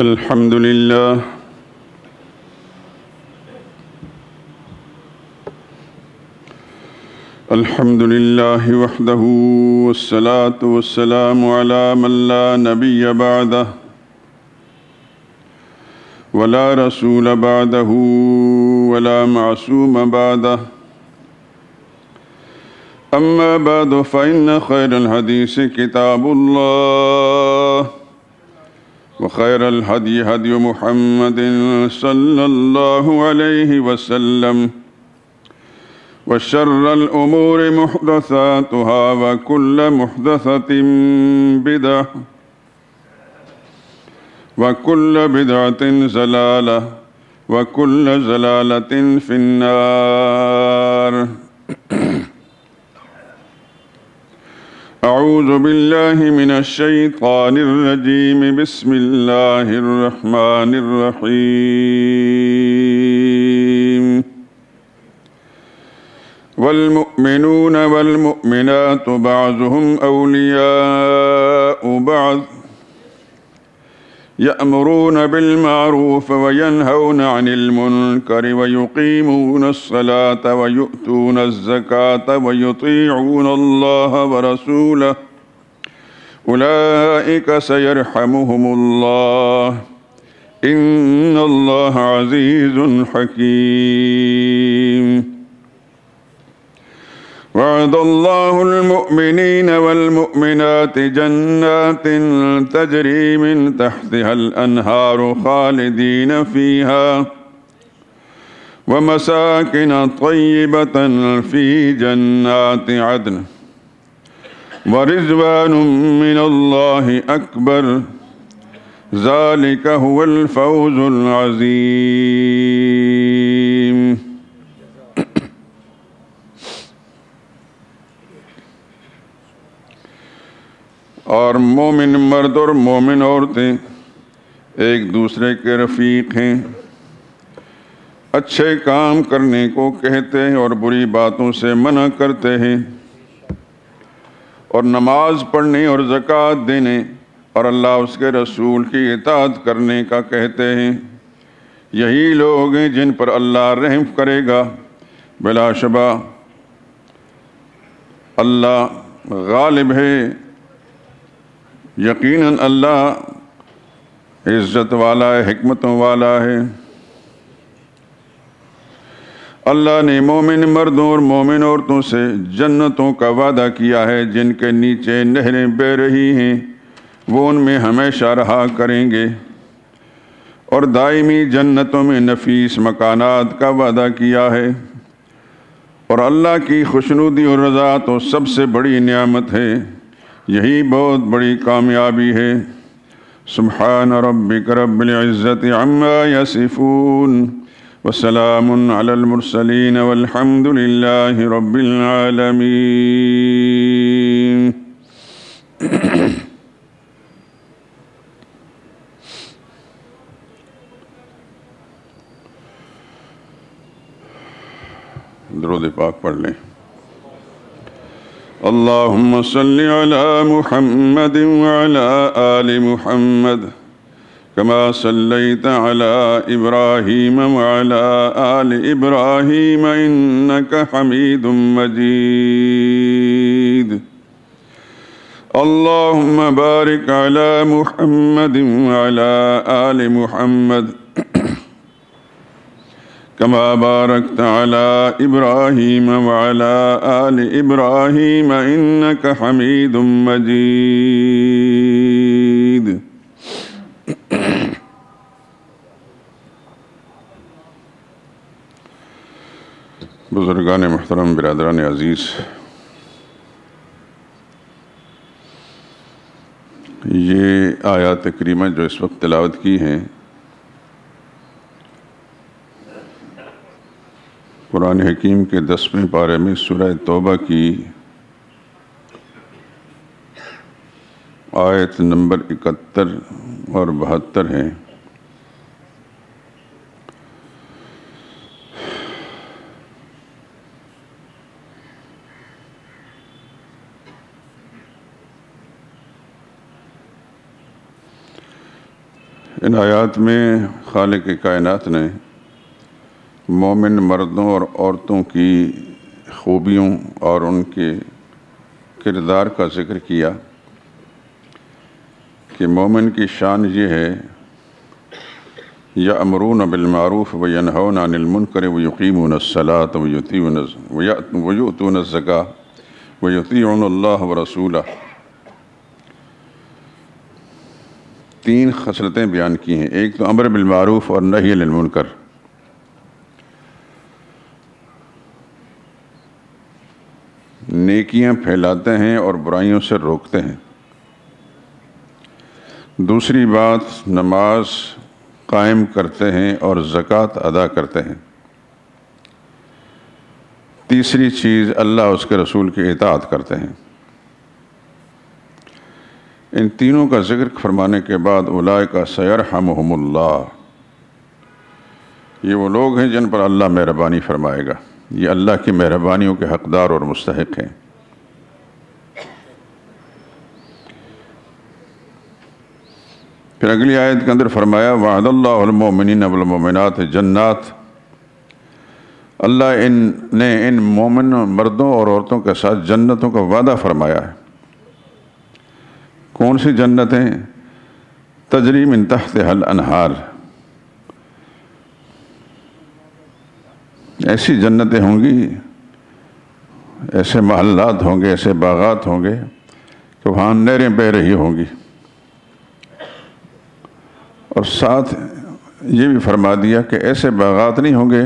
الحمد لله الحمد لله وحده والصلاة والسلام على من لا نبي بعده ولا رسول بعده ولا معصوم بعده أما بعد فإن خير الحديث كتاب الله وخير الهدي هدي محمد صلى الله عليه وسلم وشر الأمور محدثاتها وكل محدثة بدعة وكل بدعة ضلالة وكل ضلالة في النار. أعوذ بالله من الشيطان الرجيم. بسم الله الرحمن الرحيم. والمؤمنون والمؤمنات بعضهم أولياء بعض يأمرون بالمعروف وينهون عن المنكر ويقيمون الصلاة ويؤتون الزكاة ويطيعون الله ورسوله أولئك سيرحمهم الله إن الله عزيز حكيم. وعد الله المؤمنين والمؤمنات جنات تجري من تحتها الأنهار خالدين فيها ومساكن طيبة في جنات عدن ورضوان من الله أكبر ذلك هو الفوز العظيم. اور مومن مرد اور مومن عورتیں ایک دوسرے کے رفیق ہیں، اچھے کام کرنے کو کہتے ہیں اور بری باتوں سے منع کرتے ہیں، اور نماز پڑھنے اور زکوٰۃ دینے اور اللہ اس کے رسول کی اطاعت کرنے کا کہتے ہیں. یہی لوگ ہیں جن پر اللہ رحم کرے گا. بلا شبہ اللہ غالب ہے، یقیناً اللہ عزت والا ہے، حکمتوں والا ہے. اللہ نے مومن مردوں اور مومن عورتوں سے جنتوں کا وعدہ کیا ہے جن کے نیچے نہریں بہہ رہی ہیں، وہ ان میں ہمیشہ رہا کریں گے، اور دائمی جنتوں میں نفیس مکانات کا وعدہ کیا ہے. اور اللہ کی خوشنودی اور رضا تو سب سے بڑی نعمت ہے، یہی بہت بڑی کامیابی ہے. سبحان ربک رب العزت عما یصفون وسلام علی المرسلین والحمد للہ رب العالمین. درود پاک پڑھ لیں. اللهم صل على محمد وعلى آل محمد كما صليت على إبراهيم وعلى آل إبراهيم إنك حميد مجيد. اللهم بارك على محمد وعلى آل محمد كما باركت على إبراهيم وعلى آل إبراهيم إنك حميد مجيد. بزرگان محترم، برادران عزیز، یہ آیات کریمہ جو اس وقت تلاوت کی ہیں قرآن حکیم کے 10ویں پارے میں سورہ توبہ کی آیت نمبر 71 اور 72 ہیں. ان آیات میں خالق کائنات نے مومن مردوں اور عورتوں کی خوبیوں اور ان کے کردار کا ذکر کیا کہ مومن کی شان یہ ہے یأمرون بالمعروف وینہون عن المنکر ویقیمون الصلاة ویؤتون الزکاة ویطیعون اللہ ورسولہ. 3 خصلتیں بیان کی ہیں. ایک تو امر بالمعروف اور نہی عن المنکر. نیکیاں پھیلاتے ہیں اور برائیوں سے روکتے ہیں. دوسری بات نماز قائم کرتے ہیں اور زکوٰۃ ادا کرتے ہیں. تیسری چیز اللہ اس کے رسول کی اطاعت کرتے ہیں. ان تینوں کا ذکر فرمانے کے بعد اولئک سیرحمہم اللہ، یہ وہ لوگ ہیں جن پر اللہ مہربانی فرمائے گا. یہ اللہ کی مہربانیوں کے حقدار اور مستحق ہیں. پھر اگلی آیت کے اندر فرمایا وعد اللہ المؤمنین والمؤمنات جنات، اللہ نے ان مومن مردوں اور عورتوں کے ساتھ جنتوں کا وعدہ فرمایا ہے. کون سی جنتیں؟ تجری من تحتها الانہار، ایسی جنتیں ہوں گی، ایسے محلات ہوں گے، ایسے باغات ہوں گے کہ وہاں نہریں بہہ رہی ہوں گی. اور ساتھ یہ بھی فرما دیا کہ ایسے باغات نہیں ہوں گے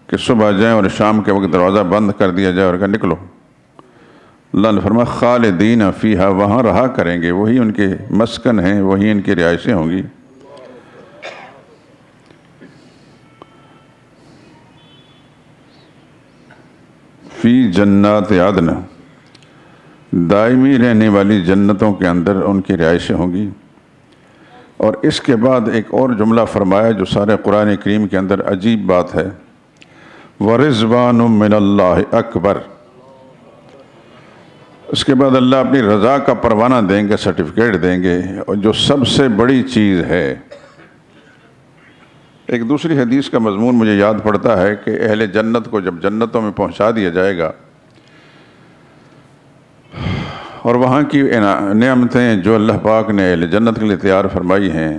کہ صبح جائیں اور شام کے وقت دروازہ بند کر دیا جائے اور کہ نکلو. اللہ نے فرمایا خالدین فیہا، وہاں رہا کریں گے، وہی ان کے مسکن ہیں، وہی ان کی رہائشیں ہوں گی. فی جنات عدن، دائمی رہنے والی جنتوں کے اندر ان کی رہائشیں ہوں گی. اور اس کے بعد ایک اور جملہ فرمایا جو سارے قرآن کریم کے اندر عجیب بات ہے، وَرِضْوَانٌ مِّنَ اللَّهِ اکبر. اس کے بعد اللہ اپنی رضا کا پروانہ دیں گے، سرٹیفکیٹ دیں گے، اور جو سب سے بڑی چیز ہے. ایک دوسری حدیث کا مضمون مجھے یاد پڑتا ہے کہ اہل جنت کو جب جنتوں میں پہنچا دیا جائے گا اور وہاں کی نعمتیں جو اللہ پاک نے اہل جنت کے لیے تیار فرمائی ہیں،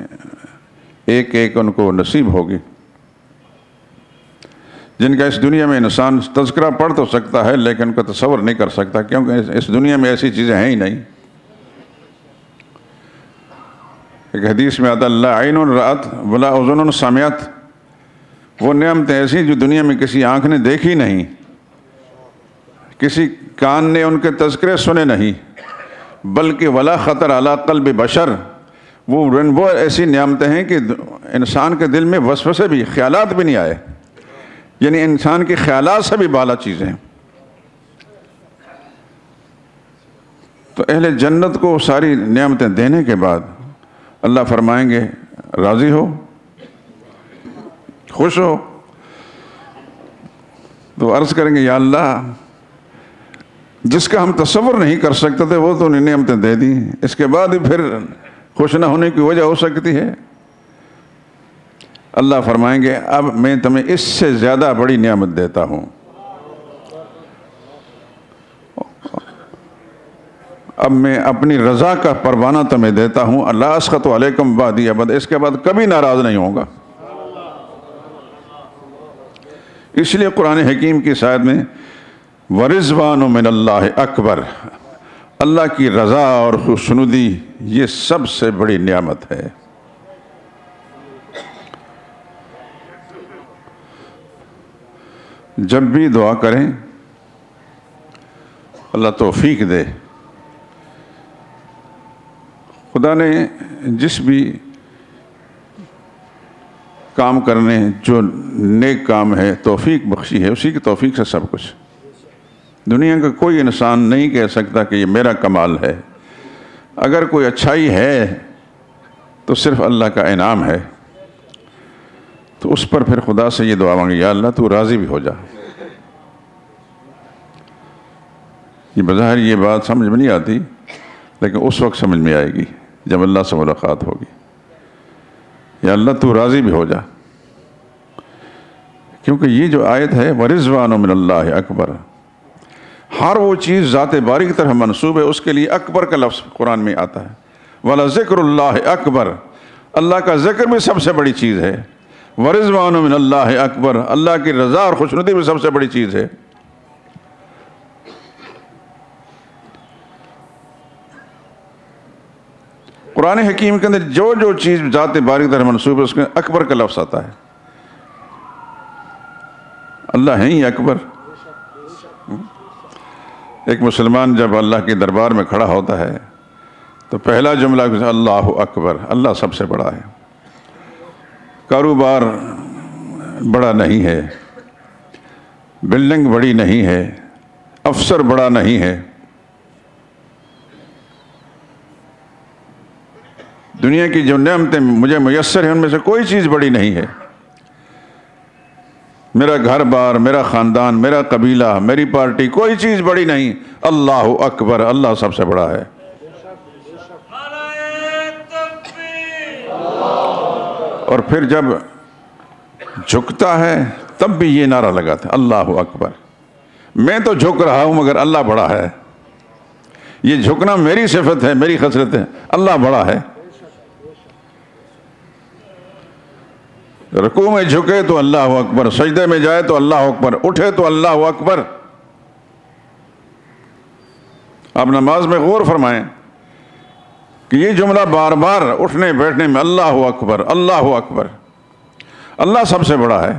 ایک ایک ان کو نصیب ہوگی، جن کا اس دنیا میں انسان تذکرہ پڑھ تو سکتا ہے لیکن ان کا تصور نہیں کر سکتا، کیونکہ اس دنیا میں ایسی چیزیں ہیں ہی نہیں. ایک حدیث میں آتا لا عین رأت ولا اذن سمعت، وہ نعمتیں ایسی جو دنیا میں کسی آنکھ نے دیکھی نہیں، کسی کان نے ان کے تذکرے سنے نہیں، بلکہ ولا خطر علی قلب بشر، وہ ایسی نعمتیں ہیں کہ انسان کے دل میں وسوسے بھی، خیالات بھی نہیں آئے، یعنی انسان کے خیالات سے بھی بالا چیزیں. تو اہل جنت کو ساری نعمتیں دینے کے بعد اللہ فرمائیں گے راضی ہو، خوش ہو. تو عرض کریں گے یا اللہ جس کا ہم تصور نہیں کر سکتے تھے وہ تو انہیں نعمتیں دے دی، اس کے بعد پھر خوش نہ ہونے کی وجہ ہو سکتی ہے. اللہ فرمائیں گے اب میں تمہیں اس سے زیادہ بڑی نعمت دیتا ہوں، اب میں اپنی رضا کا پروانہ تمہیں دیتا ہوں، لا اسخط علیکم بعدی ابدا، اس کے بعد کبھی ناراض نہیں ہوں گا. اس لیے قرآن حکیم کی آیت میں وَرِضْوَانٌ مِّنَ اللَّهِ اکبر، اللہ کی رضا اور خوشنودی یہ سب سے بڑی نعمت ہے. جب بھی دعا کریں اللہ توفیق دے. خدا نے جس بھی کام کرنے جو نیک کام ہے توفیق بخشی ہے، اسی کی توفیق سے سب کچھ. دنیا کا کوئی انسان نہیں کہہ سکتا کہ یہ میرا کمال ہے. اگر کوئی اچھائی ہے تو صرف اللہ کا انعام ہے. تو اس پر پھر خدا سے یہ دعا مانگی یا اللہ تو راضی بھی ہو جا. یہ بظاہر یہ بات سمجھ میں نہیں آتی، لیکن اس وقت سمجھ میں آئے گی جب اللہ سے ملاقات ہوگی. یا اللہ تو راضی بھی ہو جا، کیونکہ یہ جو آیت ہے وَرِضْوَانٌ مِّنَ اللَّهِ اکبر، ہر وہ چیز ذات باری کی طرف منسوب ہے، اس کے لیے اکبر کا لفظ قرآن میں آتا ہے۔ وَلَذِكْرُ اللَّهِ اکبر، اللہ کا ذکر بھی سب سے بڑی چیز ہے۔ وَرِضْوَانٌ مِّنَ اللَّهِ اکبر، اللہ کی رضا اور خوشنودی بھی سب سے بڑی چیز ہے۔ قرآن حکیم کے اندر جو جو چیز ذات باری کی طرف منسوب ہے اس میں اکبر کا لفظ آتا ہے۔ اللہ ہیں ہی اکبر۔ ایک مسلمان جب اللہ کے دربار میں کھڑا ہوتا ہے تو پہلا جملہ اللہ اکبر، اللہ سب سے بڑا ہے۔ کاروبار بڑا نہیں ہے، بلڈنگ بڑی نہیں ہے، افسر بڑا نہیں ہے، دنیا کی جو نعمتیں مجھے میسر ہیں ان میں سے کوئی چیز بڑی نہیں ہے۔ میرا گھر بار، میرا خاندان، میرا قبیلہ، میری پارٹی، کوئی چیز بڑی نہیں۔ اللہ اکبر، اللہ سب سے بڑا ہے۔ اور پھر جب جھکتا ہے تب بھی یہ نعرہ لگاتا ہے اللہ اکبر، میں تو جھک رہا ہوں مگر اللہ بڑا ہے۔ یہ جھکنا میری صفت ہے، میری خصلت ہے، اللہ بڑا ہے۔ رکوع میں جھکے تو اللہ اکبر، سجدے میں جائے تو اللہ اکبر، اٹھے تو اللہ اکبر۔ آپ نماز میں غور فرمائیں کہ یہ جملہ بار بار اٹھنے بیٹھنے میں اللہ اکبر، اللہ اکبر، اللہ سب سے بڑا ہے۔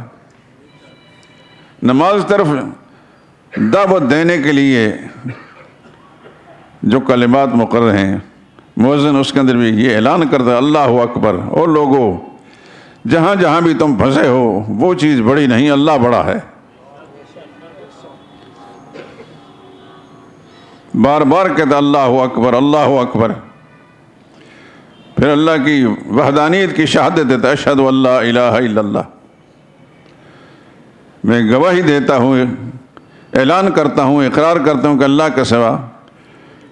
نماز طرف دعوت دینے کے لیے جو کلمات مقرر ہیں، مؤذن اس کے اندر بھی یہ اعلان کرتا ہے اللہ اکبر، اور لوگوں جہاں جہاں بھی تم پھنسے ہو وہ چیز بڑی نہیں، اللہ بڑا ہے۔ بار بار کہتا اللہ اکبر، اللہ اکبر۔ پھر اللہ کی وحدانیت کی شہادت دیتا ہے، اشہد ان لا الہ الا اللہ، میں گواہی دیتا ہوں، اعلان کرتا ہوں، اقرار کرتا ہوں کہ اللہ کے سوا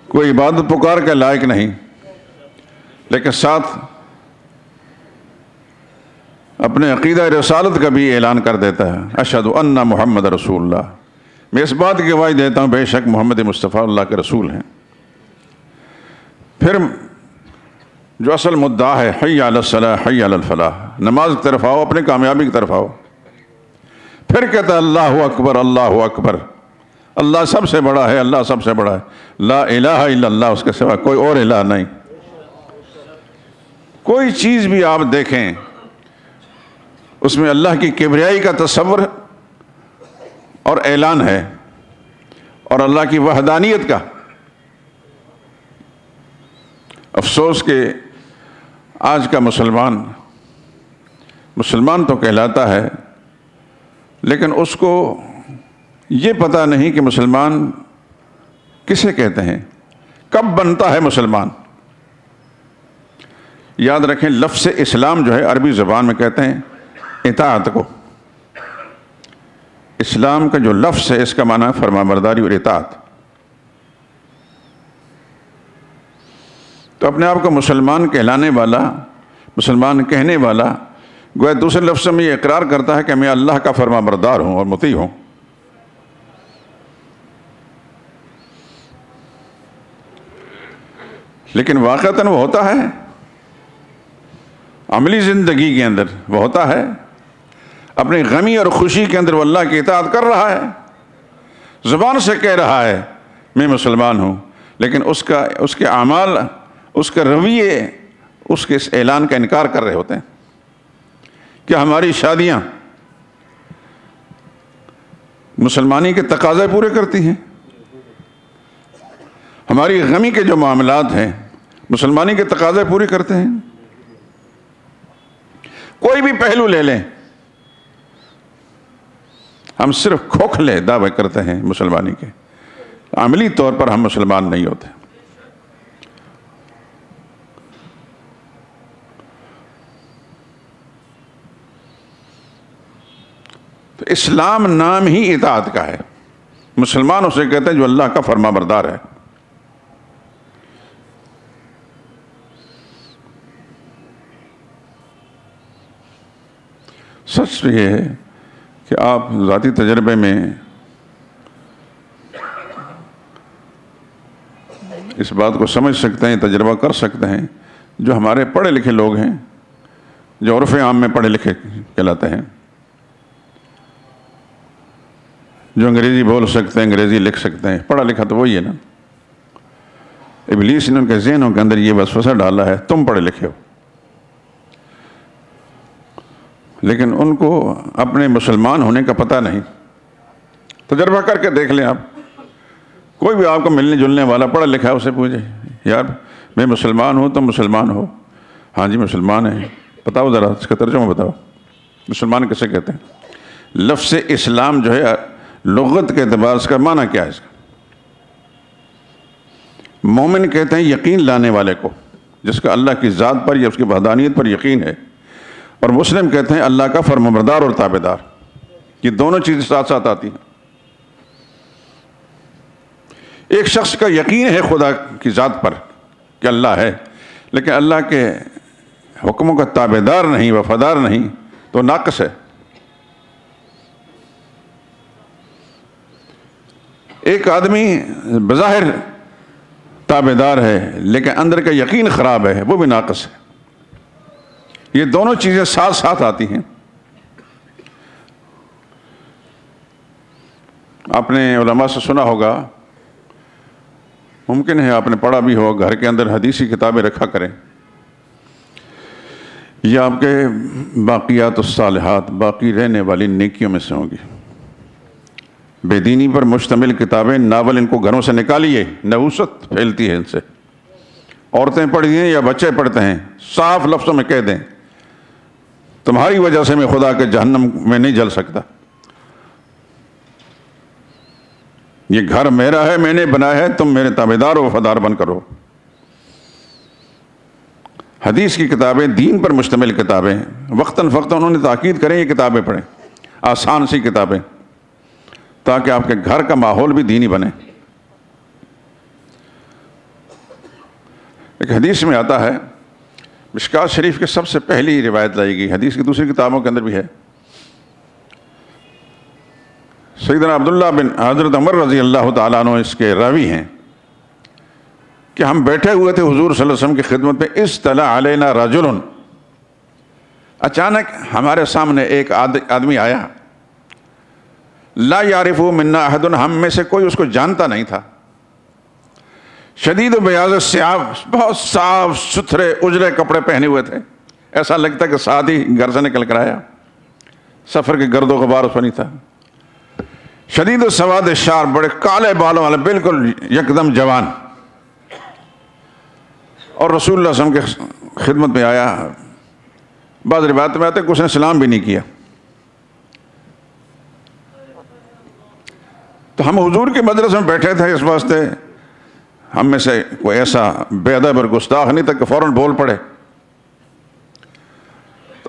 کوئی عبادت پکار کے لائق نہیں، لیکن ساتھ اپنے عقیدہ رسالت کا بھی اعلان کر دیتا ہے، اشہد ان محمد رسول اللہ، میں اس بات کی گواہی دیتا ہوں بے شک محمد مصطفیٰ اللہ کے رسول ہیں۔ پھر جو اصل مدعا ہے حی علی الصلاح حی علی الفلاح، نماز کی طرف آؤ، اپنے کامیابی کی طرف آؤ۔ پھر کہتا ہے اللہ اکبر، اللہ اکبر، اللہ سب سے بڑا ہے، اللہ سب سے بڑا ہے، لا الہ الا اللہ، اس کے سوا کوئی اور الہ نہیں۔ کوئی چیز بھی آپ دیکھیں اس میں اللہ کی کبریائی کا تصور اور اعلان ہے، اور اللہ کی وحدانیت کا۔ افسوس کہ آج کا مسلمان تو کہلاتا ہے، لیکن اس کو یہ پتہ نہیں کہ مسلمان کسے کہتے ہیں، کب بنتا ہے مسلمان۔ یاد رکھیں لفظ اسلام جو ہے عربی زبان میں کہتے ہیں اطاعت کو۔ اسلام کا جو لفظ ہے اس کا معنی ہے فرمانبرداری اور اطاعت۔ تو اپنے آپ کو مسلمان کہلانے والا، مسلمان کہنے والا گویا دوسرے لفظ میں یہ اقرار کرتا ہے کہ میں اللہ کا فرمانبردار ہوں اور مطیع ہوں۔ لیکن واقعتاً وہ ہوتا ہے، عملی زندگی کے اندر وہ ہوتا ہے، اپنی غمی اور خوشی کے اندر وہ اللہ کی اطاعت کر رہا ہے، زبان سے کہہ رہا ہے میں مسلمان ہوں، لیکن اس کے اعمال، اس کے رویے، اس کے اس اعلان کا انکار کر رہے ہوتے ہیں۔ کیا ہماری شادیاں مسلمانی کے تقاضے پورے کرتی ہیں؟ ہماری غمی کے جو معاملات ہیں مسلمانی کے تقاضے پورے کرتے ہیں؟ کوئی بھی پہلو لے لیں، ہم صرف کھوکھلے دعوے کرتے ہیں مسلمانی کے، عملی طور پر ہم مسلمان نہیں ہوتے۔ تو اسلام نام ہی اطاعت کا ہے، مسلمان اسے کہتے ہیں جو اللہ کا فرمانبردار ہے۔ سچ تو یہ ہے کہ آپ ذاتی تجربے میں اس بات کو سمجھ سکتے ہیں، تجربہ کر سکتے ہیں، جو ہمارے پڑھے لکھے لوگ ہیں، جو عرف عام میں پڑھے لکھے کہلاتے ہیں، جو انگریزی بول سکتے ہیں، انگریزی لکھ سکتے ہیں، پڑھا لکھا تو وہی ہے نا۔ ابلیس نے ان کے ذہنوں کے اندر یہ وسوسہ ڈالا ہے، تم پڑھے لکھے ہو، لیکن ان کو اپنے مسلمان ہونے کا پتہ نہیں۔ تجربہ کر کے دیکھ لیں آپ، کوئی بھی آپ کو ملنے جلنے والا پڑھا لکھا ہے، اسے پوچھے یار میں مسلمان ہوں، تم مسلمان ہو؟ ہاں جی مسلمان ہیں۔ بتاؤ ذرا اس کا ترجمہ بتاؤ، مسلمان کسے کہتے ہیں؟ لفظ اسلام جو ہے لغت کے اعتبار سے کا معنی کیا ہے اس کا؟ مومن کہتے ہیں یقین لانے والے کو، جس کا اللہ کی ذات پر یا اس کی وحدانیت پر یقین ہے، اور مسلم کہتے ہیں اللہ کا فرمانبردار اور تابعدار۔ یہ دونوں چیزیں ساتھ ساتھ آتی ہیں۔ ایک شخص کا یقین ہے خدا کی ذات پر کہ اللہ ہے، لیکن اللہ کے حکموں کا تابعدار نہیں، وفادار نہیں، تو ناقص ہے۔ ایک آدمی بظاہر تابعدار ہے لیکن اندر کا یقین خراب ہے، وہ بھی ناقص ہے۔ یہ دونوں چیزیں ساتھ ساتھ آتی ہیں۔ آپ نے علماء سے سنا ہوگا، ممکن ہے آپ نے پڑھا بھی ہو، گھر کے اندر حدیثی کتابیں رکھا کریں، یہ آپ کے باقیات الصالحات، باقی رہنے والی نیکیوں میں سے ہوں گی۔ بے دینی پر مشتمل کتابیں، ناول ان کو گھروں سے نکالیے، نحوست پھیلتی ہے ان سے۔ عورتیں پڑھتی ہیں یا بچے پڑھتے ہیں، صاف لفظوں میں کہہ دیں تمہاری وجہ سے میں خدا کے جہنم میں نہیں جل سکتا، یہ گھر میرا ہے، میں نے بنایا ہے، تم میرے تابعدار و وفادار بن کر ہو۔ حدیث کی کتابیں، دین پر مشتمل کتابیں، وقتاً فوقتاً انہوں نے تاکید کریں یہ کتابیں پڑھیں، آسان سی کتابیں، تاکہ آپ کے گھر کا ماحول بھی دینی بنے۔ ایک حدیث میں آتا ہے، مشکوٰۃ شریف کے سب سے پہلی روایت لائی گئی، حدیث کی دوسری کتابوں کے اندر بھی ہے، سیدنا عبداللہ بن حضرت عمر رضی اللہ تعالیٰ عنہ اس کے راوی ہیں کہ ہم بیٹھے ہوئے تھے حضور صلی اللہ علیہ وسلم کی خدمت میں، اصطلع علینا رجل، اچانک ہمارے سامنے ایک آدمی آیا، لا یعرف منا احد، ہم میں سے کوئی اس کو جانتا نہیں تھا، شدید بیاض الثیاب، بہت صاف ستھرے اجلے کپڑے پہنے ہوئے تھے، ایسا لگتا کہ ساتھ ہی گھر سے نکل کر آیا، سفر کے گرد و غبار اس پر نہیں تھا، شدید السواد الشعر، بڑے کالے بالوں والے، بالکل یکدم جوان، اور رسول اللہ صلی اللہ علیہ وسلم کے خدمت میں آیا۔ بعض روایت میں آتے ہیں کہ اس نے سلام بھی نہیں کیا۔ تو ہم حضور کے مجلس میں بیٹھے تھے، اس واسطے ہم میں سے کوئی ایسا بے ادب اور گستاخ نہیں تھا کہ فوراً بول پڑے۔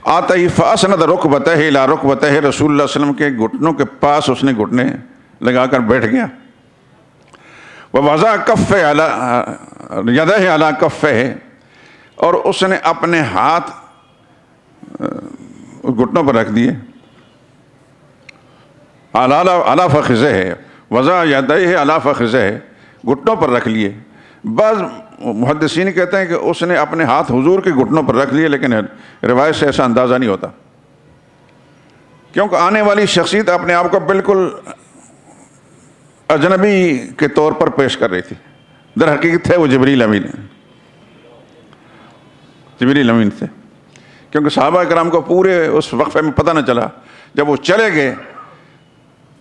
آتا ہی فاسند رکبتہ الی رکبتہ، رسول اللہ صلی اللہ علیہ وسلم کے گھٹنوں کے پاس اس نے گھٹنے لگا کر بیٹھ گیا، ووضع کفہ علی یدہ علی کفہ، اور اس نے اپنے ہاتھ گھٹنوں پر رکھ دیے، علی فخذہ، وضع یدہ علی فخذہ، گھٹنوں پر رکھ لیے۔ بعض محدثین کہتے ہیں کہ اس نے اپنے ہاتھ حضور کے گھٹنوں پر رکھ لیے، لیکن روایت سے ایسا اندازہ نہیں ہوتا، کیونکہ آنے والی شخصیت اپنے آپ کو بالکل اجنبی کے طور پر پیش کر رہی تھی، در حقیقت تھے وہ جبریل امین تھے، کیونکہ صحابہ کرام کو پورے اس وقفے میں پتہ نہ چلا۔ جب وہ چلے گئے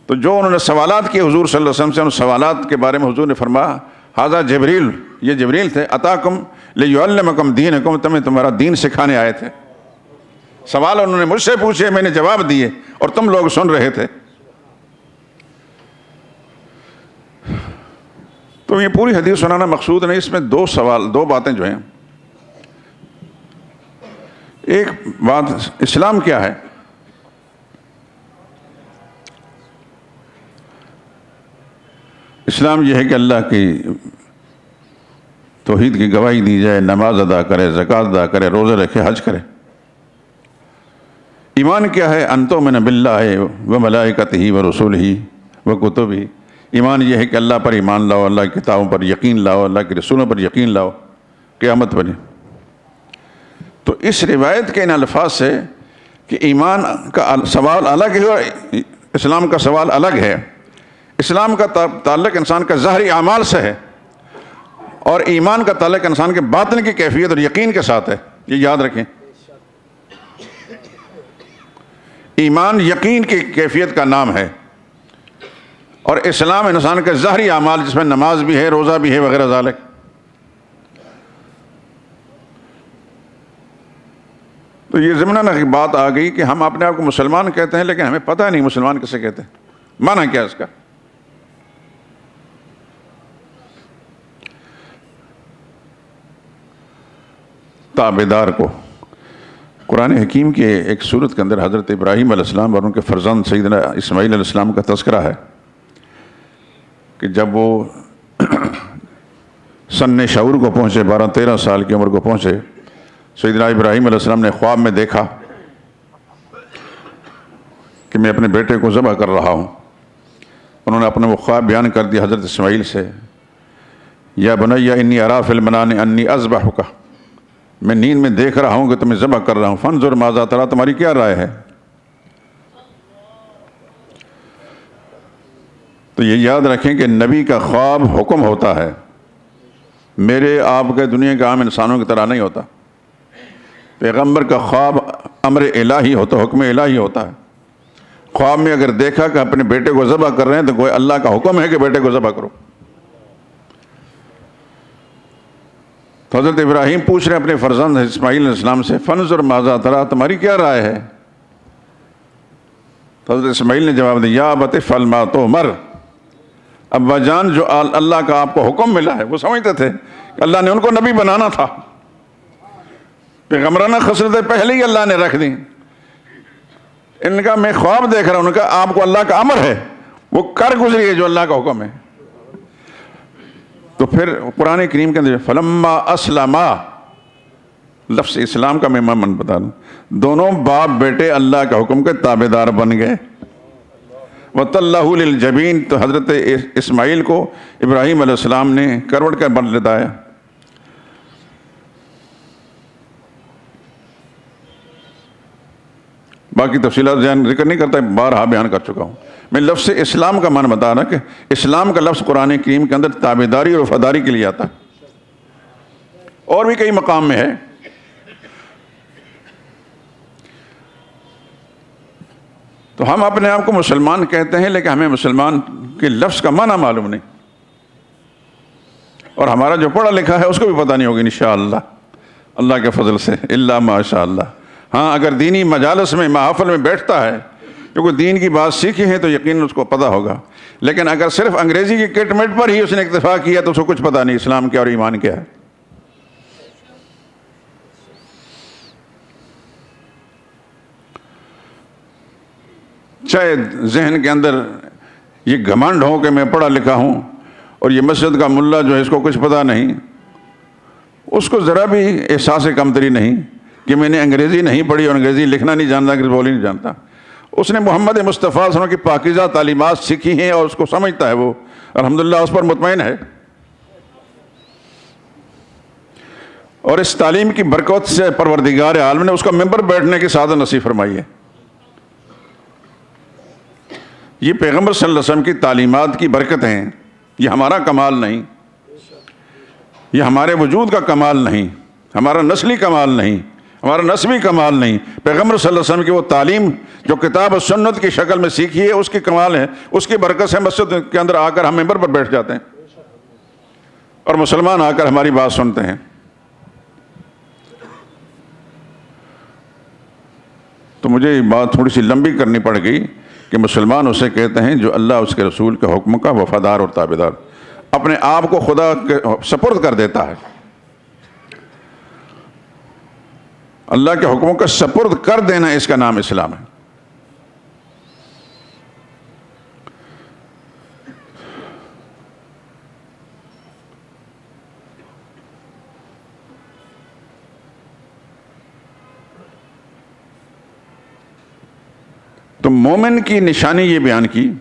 تو جو انہوں نے سوالات کیے حضور صلی اللہ علیہ وسلم سے، ان سوالات کے بارے میں حضور نے فرمایا ھذا جبریل، یہ جبریل تھے، اتاکم لیعلمکم دینکم، تمہیں تمہارا دین سکھانے آئے تھے۔ سوال انہوں نے مجھ سے پوچھے، میں نے جواب دیے، اور تم لوگ سن رہے تھے۔ تو یہ پوری حدیث سنانا مقصود نہیں، اس میں دو باتیں جو ہیں، ایک بات اسلام کیا ہے، اسلام یہ ہے کہ اللہ کی توحید کی گواہی دی جائے، نماز ادا کرے، زکوٰۃ ادا کرے، روزے رکھے، حج کرے۔ ایمان کیا ہے؟ ان تؤمن باللہ و ملائکتہ و رسولہ و کتبہ، ایمان یہ ہے کہ اللہ پر ایمان لاؤ، اللہ کی کتابوں پر یقین لاؤ، اللہ کے رسولوں پر یقین لاؤ قیامت پر۔ تو اس روایت کے ان الفاظ سے کہ ایمان کا سوال الگ ہے اور اسلام کا سوال الگ ہے، اسلام کا تعلق انسان کا ظاہری اعمال سے ہے اور ایمان کا تعلق انسان کے باطن کی کیفیت اور یقین کے ساتھ ہے، یہ یاد رکھیں۔ ایمان یقین کی کیفیت کا نام ہے اور اسلام انسان کے ظاہری اعمال جس میں نماز بھی ہے، روزہ بھی ہے وغیرہ ذالک۔ تو یہ ضمناً بات آ گئی کہ ہم اپنے آپ کو مسلمان کہتے ہیں لیکن ہمیں پتہ نہیں مسلمان کسے کہتے ہیں، معنی کیا اس کا۔ تابعدار کو قرآن حکیم کے ایک سورت کے اندر حضرت ابراہیم علیہ السلام اور ان کے فرزند سیدنا اسماعیل علیہ السلام کا تذکرہ ہے کہ جب وہ سن شعور کو پہنچے، 12-13 سال کی عمر کو پہنچے، سیدنا ابراہیم علیہ السلام نے خواب میں دیکھا کہ میں اپنے بیٹے کو ذبح کر رہا ہوں۔ انہوں نے اپنا وہ خواب بیان کر دیا حضرت اسماعیل سے، یا بنی انی ارا فی المنام انی اذبحک، میں نیند میں دیکھ رہا ہوں کہ تمہیں ذبح کر رہا ہوں، فانظر ماذا تری، تمہاری کیا رائے ہے؟ تو یہ یاد رکھیں کہ نبی کا خواب حکم ہوتا ہے، میرے آپ کے دنیا کے عام انسانوں کی طرح نہیں ہوتا۔ پیغمبر کا خواب امر الہی ہوتا، حکم الہی ہوتا ہے۔ خواب میں اگر دیکھا کہ اپنے بیٹے کو ذبح کر رہے ہیں تو کوئی اللہ کا حکم ہے کہ بیٹے کو ذبح کرو۔ تو حضرت ابراہیم پوچھ رہے ہیں اپنے فرزند اسماعیل علیہ السلام سے، فانظر ماذا تری، تمہاری کیا رائے ہے؟ تو حضرت اسماعیل نے جواب دیا، یا ابت افعل ما تؤمر، ابا جان جو اللہ کا آپ کو حکم ملا ہے، وہ سمجھتے تھے کہ اللہ نے ان کو نبی بنانا تھا، پیغمبرانہ خصلتیں پہلے ہی اللہ نے رکھ دیں۔ ان کا میں خواب دیکھ رہا ہوں، ان کا آپ کو اللہ کا امر ہے، وہ کر گزریے جو اللہ کا حکم ہے۔ تو پھر قرآن کریم کے اندر فلما اسلما، لفظ اسلام کا میں من بتا دوں، دونوں باپ بیٹے اللہ کے حکم کے تابعدار بن گئے۔ وَتَلَّهُ لِلْجَبِينِ، تو حضرت اسماعیل کو ابراہیم علیہ السلام نے کروٹ کا بن لٹایا۔ باقی تفصیلات ذکر نہیں کرتا، بارہا بیان کر چکا ہوں۔ میں لفظ اسلام کا معنی بتا رہا کہ اسلام کا لفظ قرآن کریم کے اندر تابعداری اور وفاداری کے لیے آتا ہے، اور بھی کئی مقام میں ہے۔ تو ہم اپنے آپ کو مسلمان کہتے ہیں لیکن ہمیں مسلمان کے لفظ کا معنی معلوم نہیں، اور ہمارا جو پڑھا لکھا ہے اس کو بھی پتہ نہیں ہوگی انشاءاللہ، اللہ کے فضل سے، الا ماشاء اللہ۔ ہاں اگر دینی مجالس میں محافل میں بیٹھتا ہے، کیونکہ دین کی بات سیکھی ہے تو یقیناً اس کو پتہ ہوگا، لیکن اگر صرف انگریزی کی کٹ مٹ پر ہی اس نے اکتفا کیا تو اس کو کچھ پتہ نہیں اسلام کیا اور ایمان کیا ہے۔ چاہے ذہن کے اندر یہ گھمنڈ ہو کہ میں پڑھا لکھا ہوں اور یہ مسجد کا ملا جو ہے اس کو کچھ پتہ نہیں، اس کو ذرا بھی احساس کمتری نہیں کہ میں نے انگریزی نہیں پڑھی اور انگریزی لکھنا نہیں جانتا، انگریزی بولی نہیں جانتا۔ اس نے محمد مصطفیٰ صلی اللہ علیہ وسلم کی پاکیزہ تعلیمات سیکھی ہیں اور اس کو سمجھتا ہے، وہ الحمدللہ اس پر مطمئن ہے، اور اس تعلیم کی برکت سے پروردگار عالم نے اس کو ممبر بیٹھنے کی سعادت نصیب فرمائی ہے۔ یہ پیغمبر صلی اللہ علیہ وسلم کی تعلیمات کی برکت ہیں، یہ ہمارا کمال نہیں، یہ ہمارے وجود کا کمال نہیں، ہمارا نسلی کمال نہیں، ہمارا نسبی کمال نہیں، پیغمبر صلی اللہ علیہ وسلم کی وہ تعلیم جو کتاب و سنت کی شکل میں سیکھی ہے اس کی کمال ہے، اس کی برکت سے مسجد کے اندر آ کر ہم ممبر پر بیٹھ جاتے ہیں اور مسلمان آ کر ہماری بات سنتے ہیں۔ تو مجھے یہ بات تھوڑی سی لمبی کرنی پڑ گئی کہ مسلمان اسے کہتے ہیں جو اللہ اس کے رسول کے حکم کا وفادار اور تابعدار، اپنے آپ کو خدا کے سپرد کر دیتا ہے، اللہ کے حکموں کا سپرد کر دینا، اس کا نام اسلام ہے۔ تو مومن کی نشانی یہ بیان کی،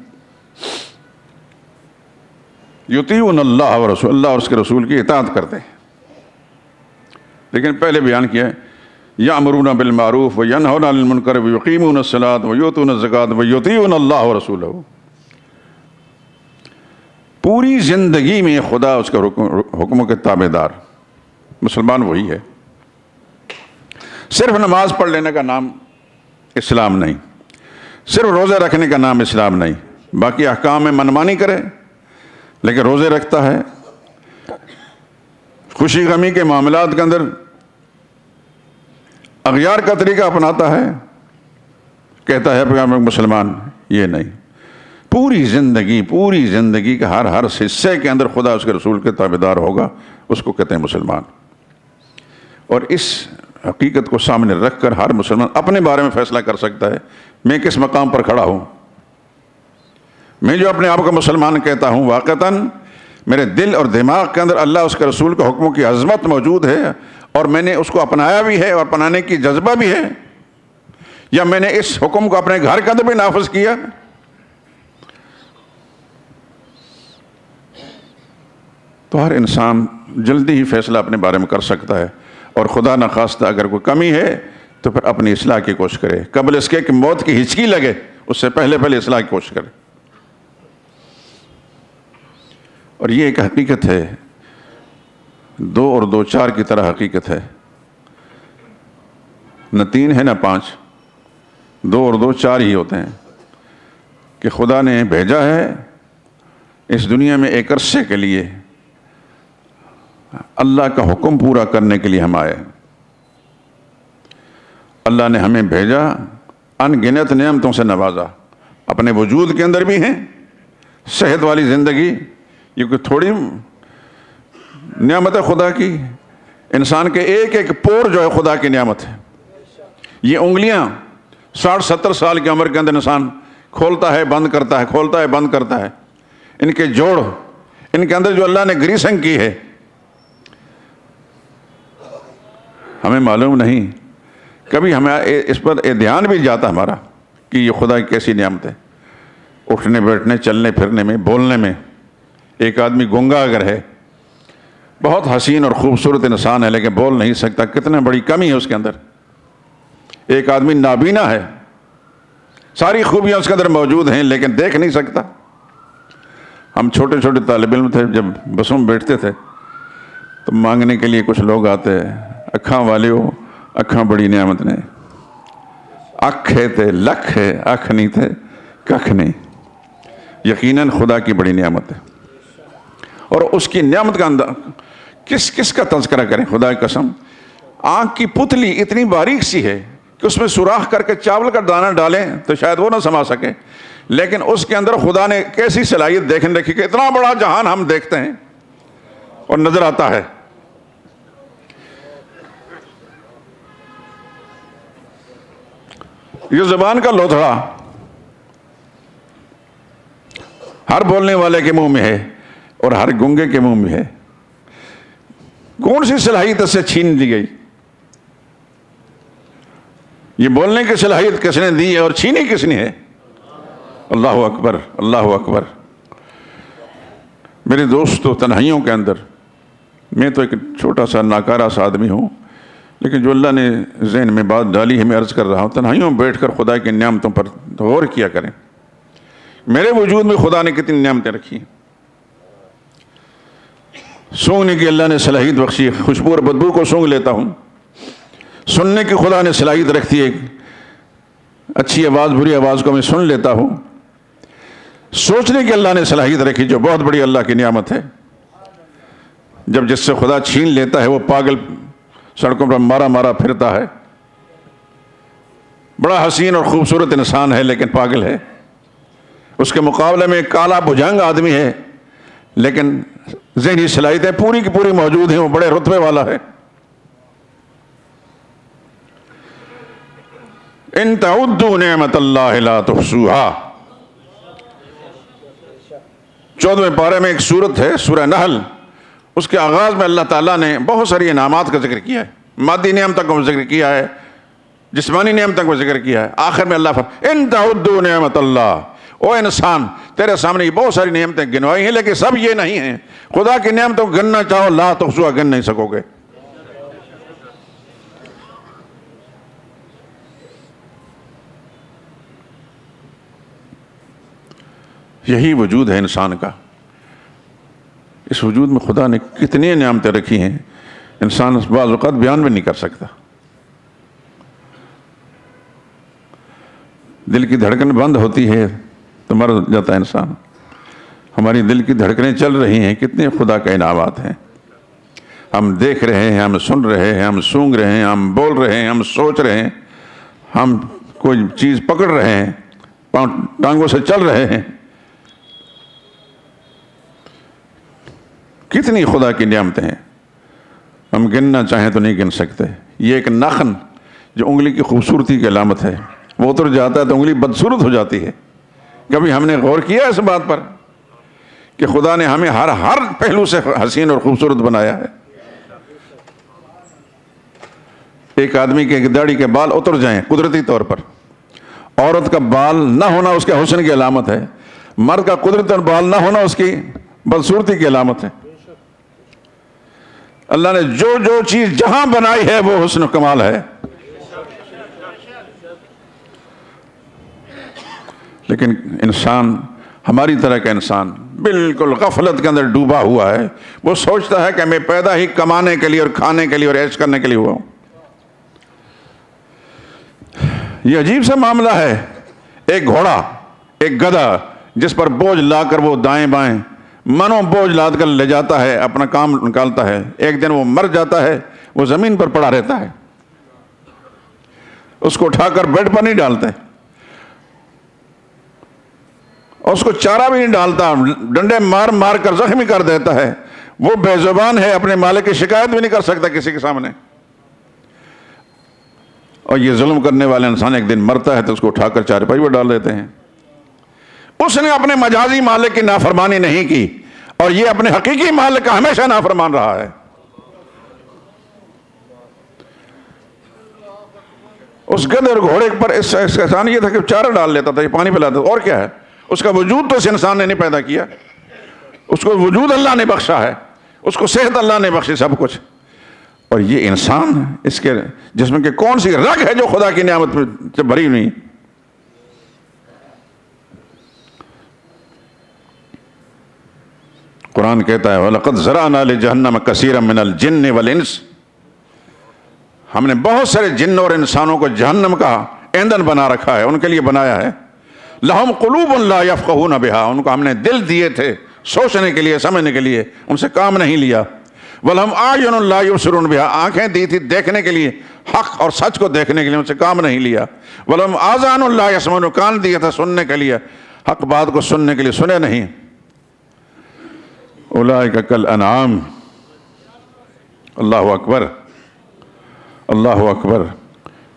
یطیعون اللہ و رسول، اللہ اور اس کے رسول کی اطاعت کرتے ہیں، لیکن پہلے بیان کیا ہے یأمرون بالمعروف وینہون عن المنکر ویقیمون الصلاۃ ویؤتون الزکاۃ ویطیعون اللہ و رسولہ۔ پوری زندگی میں خدا اس کے حکموں کے تابع دار، مسلمان وہی ہے۔ صرف نماز پڑھ لینے کا نام اسلام نہیں، صرف روزے رکھنے کا نام اسلام نہیں، باقی احکام میں منمانی کرے لیکن روزے رکھتا ہے، خوشی غمی کے معاملات کے اندر اغیار کا طریقہ اپناتا ہے، کہتا ہے پیغمبر مسلمان، یہ نہیں۔ پوری زندگی کے ہر حصے کے اندر خدا اس کے رسول کے تابعدار ہوگا، اس کو کہتے ہیں مسلمان۔ اور اس حقیقت کو سامنے رکھ کر ہر مسلمان اپنے بارے میں فیصلہ کر سکتا ہے، میں کس مقام پر کھڑا ہوں۔ میں جو اپنے آپ کو مسلمان کہتا ہوں، واقعتاً میرے دل اور دماغ کے اندر اللہ اس کے رسول کے حکموں کی عظمت موجود ہے، اور میں نے اس کو اپنایا بھی ہے اور اپنانے کی جذبہ بھی ہے، یا میں نے اس حکم کو اپنے گھر کے اندر بھی نافذ کیا۔ تو ہر انسان جلدی ہی فیصلہ اپنے بارے میں کر سکتا ہے، اور خدا نخواستہ اگر کوئی کمی ہے تو پھر اپنی اصلاح کی کوشش کرے، قبل اس کے کہ موت کی ہچکی لگے اس سے پہلے اصلاح کی کوشش کرے۔ اور یہ ایک حقیقت ہے، 2 اور 2 4 کی طرح حقیقت ہے، نہ 3 ہے نہ 5، 2 اور 2 4 ہی ہوتے ہیں کہ خدا نے بھیجا ہے اس دنیا میں ایک عرصے کے لیے، اللہ کا حکم پورا کرنے کے لیے ہم آئے۔ اللہ نے ہمیں بھیجا، ان گنت نعمتوں سے نوازا، اپنے وجود کے اندر بھی ہیں، صحت والی زندگی، یہ کوئی تھوڑی نعمت ہے خدا کی، انسان کے ایک ایک پور جو ہے خدا کی نعمت ہے۔ یہ انگلیاں 60-70 سال کی عمر کے اندر انسان کھولتا ہے بند کرتا ہے، کھولتا ہے بند کرتا ہے، ان کے جوڑ، ان کے اندر جو اللہ نے گریسنگ کی ہے، ہمیں معلوم نہیں، کبھی ہمیں اس پر دھیان بھی جاتا ہمارا کہ یہ خدا کی کیسی نعمت ہے، اٹھنے بیٹھنے چلنے پھرنے میں، بولنے میں۔ ایک آدمی گونگا اگر ہے، بہت حسین اور خوبصورت انسان ہے لیکن بول نہیں سکتا، کتنا بڑی کمی ہے اس کے اندر۔ ایک آدمی نابینا ہے، ساری خوبیاں اس کے اندر موجود ہیں لیکن دیکھ نہیں سکتا۔ ہم چھوٹے چھوٹے طالب علم تھے، جب بسوں میں بیٹھتے تھے تو مانگنے کے لیے کچھ لوگ آتے، اکھاں والے ہو، اکھاں بڑی نعمت نے، اکھ ہے تے لکھ ہے، اکھ نہیں تے ککھ نہیں۔ یقیناً خدا کی بڑی نعمت ہے، اور اس کی نعمت کا اندر کس کا تذکرہ کریں؟ خدا کی قسم، آنکھ کی پتلی اتنی باریک سی ہے کہ اس میں سوراخ کر کے چاول کا دانہ ڈالیں تو شاید وہ نہ سما سکے، لیکن اس کے اندر خدا نے کیسی صلاحیت دیکھنے رکھی کہ اتنا بڑا جہان ہم دیکھتے ہیں اور نظر آتا ہے۔ یہ زبان کا لوتھڑا ہر بولنے والے کے منہ میں ہے اور ہر گونگے کے منہ میں ہے۔ کون سی صلاحیت اس سے چھین دی گئی؟ یہ بولنے کی صلاحیت کس نے دی ہے اور چھینی کس نے ہے؟ اللہ اکبر، اللہ اکبر۔ میرے دوستو، تنہائیوں کے اندر، میں تو ایک چھوٹا سا ناکارہ سا آدمی ہوں، لیکن جو اللہ نے ذہن میں بات ڈالی ہے میں عرض کر رہا ہوں، تنہائیوں میں بیٹھ کر خدا کی نعمتوں پر غور کیا کریں۔ میرے وجود میں خدا نے کتنی نعمتیں رکھی ہیں۔ سونگنے کی اللہ نے صلاحیت بخشی، خوشبو اور بدبو کو سونگ لیتا ہوں۔ سننے کی خدا نے صلاحیت رکھتی ہے، اچھی آواز بری آواز کو میں سن لیتا ہوں۔ سوچنے کی اللہ نے صلاحیت رکھی، جو بہت بڑی اللہ کی نعمت ہے۔ جب جس سے خدا چھین لیتا ہے وہ پاگل سڑکوں پر مارا پھرتا ہے، بڑا حسین اور خوبصورت انسان ہے لیکن پاگل ہے۔ اس کے مقابلے میں کالا بھجنگ آدمی ہے لیکن ذہنی صلاحیتیں پوری کی پوری موجود ہیں، وہ بڑے رتبے والا ہے۔ ان تعدوا نعمت اللہ لا تحصوها، 14ویں پارے میں ایک سورت ہے سورہ نحل، اس کے آغاز میں اللہ تعالیٰ نے بہت ساری انعامات کا ذکر کیا ہے، مادی نعمتوں کا ذکر کیا ہے، جسمانی نعمتوں کو ذکر کیا ہے. آخر میں اللہ ان تعدوا نعمت اللہ، او انسان تیرے سامنے یہ بہت ساری نعمتیں گنوائی ہیں لیکن سب یہ نہیں ہیں. خدا کی نعمتوں کو گننا چاہو لا تحصوها، گن نہیں سکو گے. یہی وجود ہے انسان کا. اس وجود میں خدا نے کتنی نعمتیں رکھی ہیں انسان بعض اوقات بیان بھی نہیں کر سکتا. دل کی دھڑکن بند ہوتی ہے تو مر جاتا ہے انسان. ہماری دل کی دھڑکنیں چل رہی ہیں، کتنے خدا کے انعامات ہیں. ہم دیکھ رہے ہیں، ہم سن رہے ہیں، ہم سونگ رہے ہیں، ہم بول رہے ہیں، ہم سوچ رہے ہیں، ہم کوئی چیز پکڑ رہے ہیں، ٹانگوں سے چل رہے ہیں. کتنی خدا کی نعمتیں ہیں، ہم گننا چاہیں تو نہیں گن سکتے. یہ ایک ناخن جو انگلی کی خوبصورتی کی علامت ہے، وہ اتر جاتا ہے تو انگلی بدصورت ہو جاتی ہے. کبھی ہم نے غور کیا اس بات پر کہ خدا نے ہمیں ہر پہلو سے حسین اور خوبصورت بنایا ہے. ایک آدمی کے داڑھی کے بال اتر جائیں قدرتی طور پر، عورت کا بال نہ ہونا اس کے حسن کی علامت ہے، مرد کا قدرتی بال نہ ہونا اس کی بدصورتی کی علامت ہے. اللہ نے جو چیز جہاں بنائی ہے وہ حسن و کمال ہے. لیکن انسان، ہماری طرح کا انسان بالکل غفلت کے اندر ڈوبا ہوا ہے. وہ سوچتا ہے کہ میں پیدا ہی کمانے کے لیے اور کھانے کے لیے اور عیش کرنے کے لیے ہوا ہوں. یہ عجیب سا معاملہ ہے. ایک گھوڑا، ایک گدھا جس پر بوجھ لا کر وہ دائیں بائیں منوں بوجھ لاد کر لے جاتا ہے، اپنا کام نکالتا ہے. ایک دن وہ مر جاتا ہے، وہ زمین پر پڑا رہتا ہے. اس کو اٹھا کر بیڈ پر نہیں ڈالتے اور اس کو چارہ بھی نہیں ڈالتا، ڈنڈے مار مار کر زخمی کر دیتا ہے. وہ بے زبان ہے، اپنے مالک کی شکایت بھی نہیں کر سکتا کسی کے سامنے. اور یہ ظلم کرنے والے انسان ایک دن مرتا ہے تو اس کو اٹھا کر چارپائی پر ڈال دیتے ہیں. اس نے اپنے مجازی مالک کی نافرمانی نہیں کی اور یہ اپنے حقیقی مالک کا ہمیشہ نافرمان رہا ہے. اس گدھے اور گھوڑے پر اس احسان یہ تھا کہ چارہ ڈال لیتا تھا، یہ پانی پلاتا تھا. اور کیا ہے؟ اس کا وجود تو اس انسان نے نہیں پیدا کیا، اس کو وجود اللہ نے بخشا ہے، اس کو صحت اللہ نے بخشی، سب کچھ. اور یہ انسان، اس کے جسم کے کون سی رگ ہے جو خدا کی نعمت سے بھری نہیں؟ قرآن کہتا ہے وَلَقَدْ زَرَعْنَا لِجَهَنَّمَ كَثِيرًا مِنَ الْجِنِّ وَالْإِنسِ. ہم نے بہت سارے جن اور انسانوں کو جہنم کا ایندھن بنا رکھا ہے، ان کے لیے بنایا ہے. لَهُمْ قُلُوبٌ لَا يَفْقَهُونَ بِهَا. ان کو ہم نے دل دیے تھے سوچنے کے لیے، سمجھنے کے لیے، ان سے کام نہیں لیا. وَلَهُمْ أَعْيُنٌ لَا يُبْصِرُونَ بِهَا. آنکھیں دی تھی دیکھنے کے لیے، حق اور سچ کو دیکھنے کے لیے، ان سے کام نہیں لیا. وَلَهُمْ آذَانٌ لَا يَسْمَعُونَ. کان دیے تھے سننے کے لیے، حق بات کو سننے کے لیے، سنے نہیں. اولئک کالانعام. اللہ اکبر، اللہ اکبر.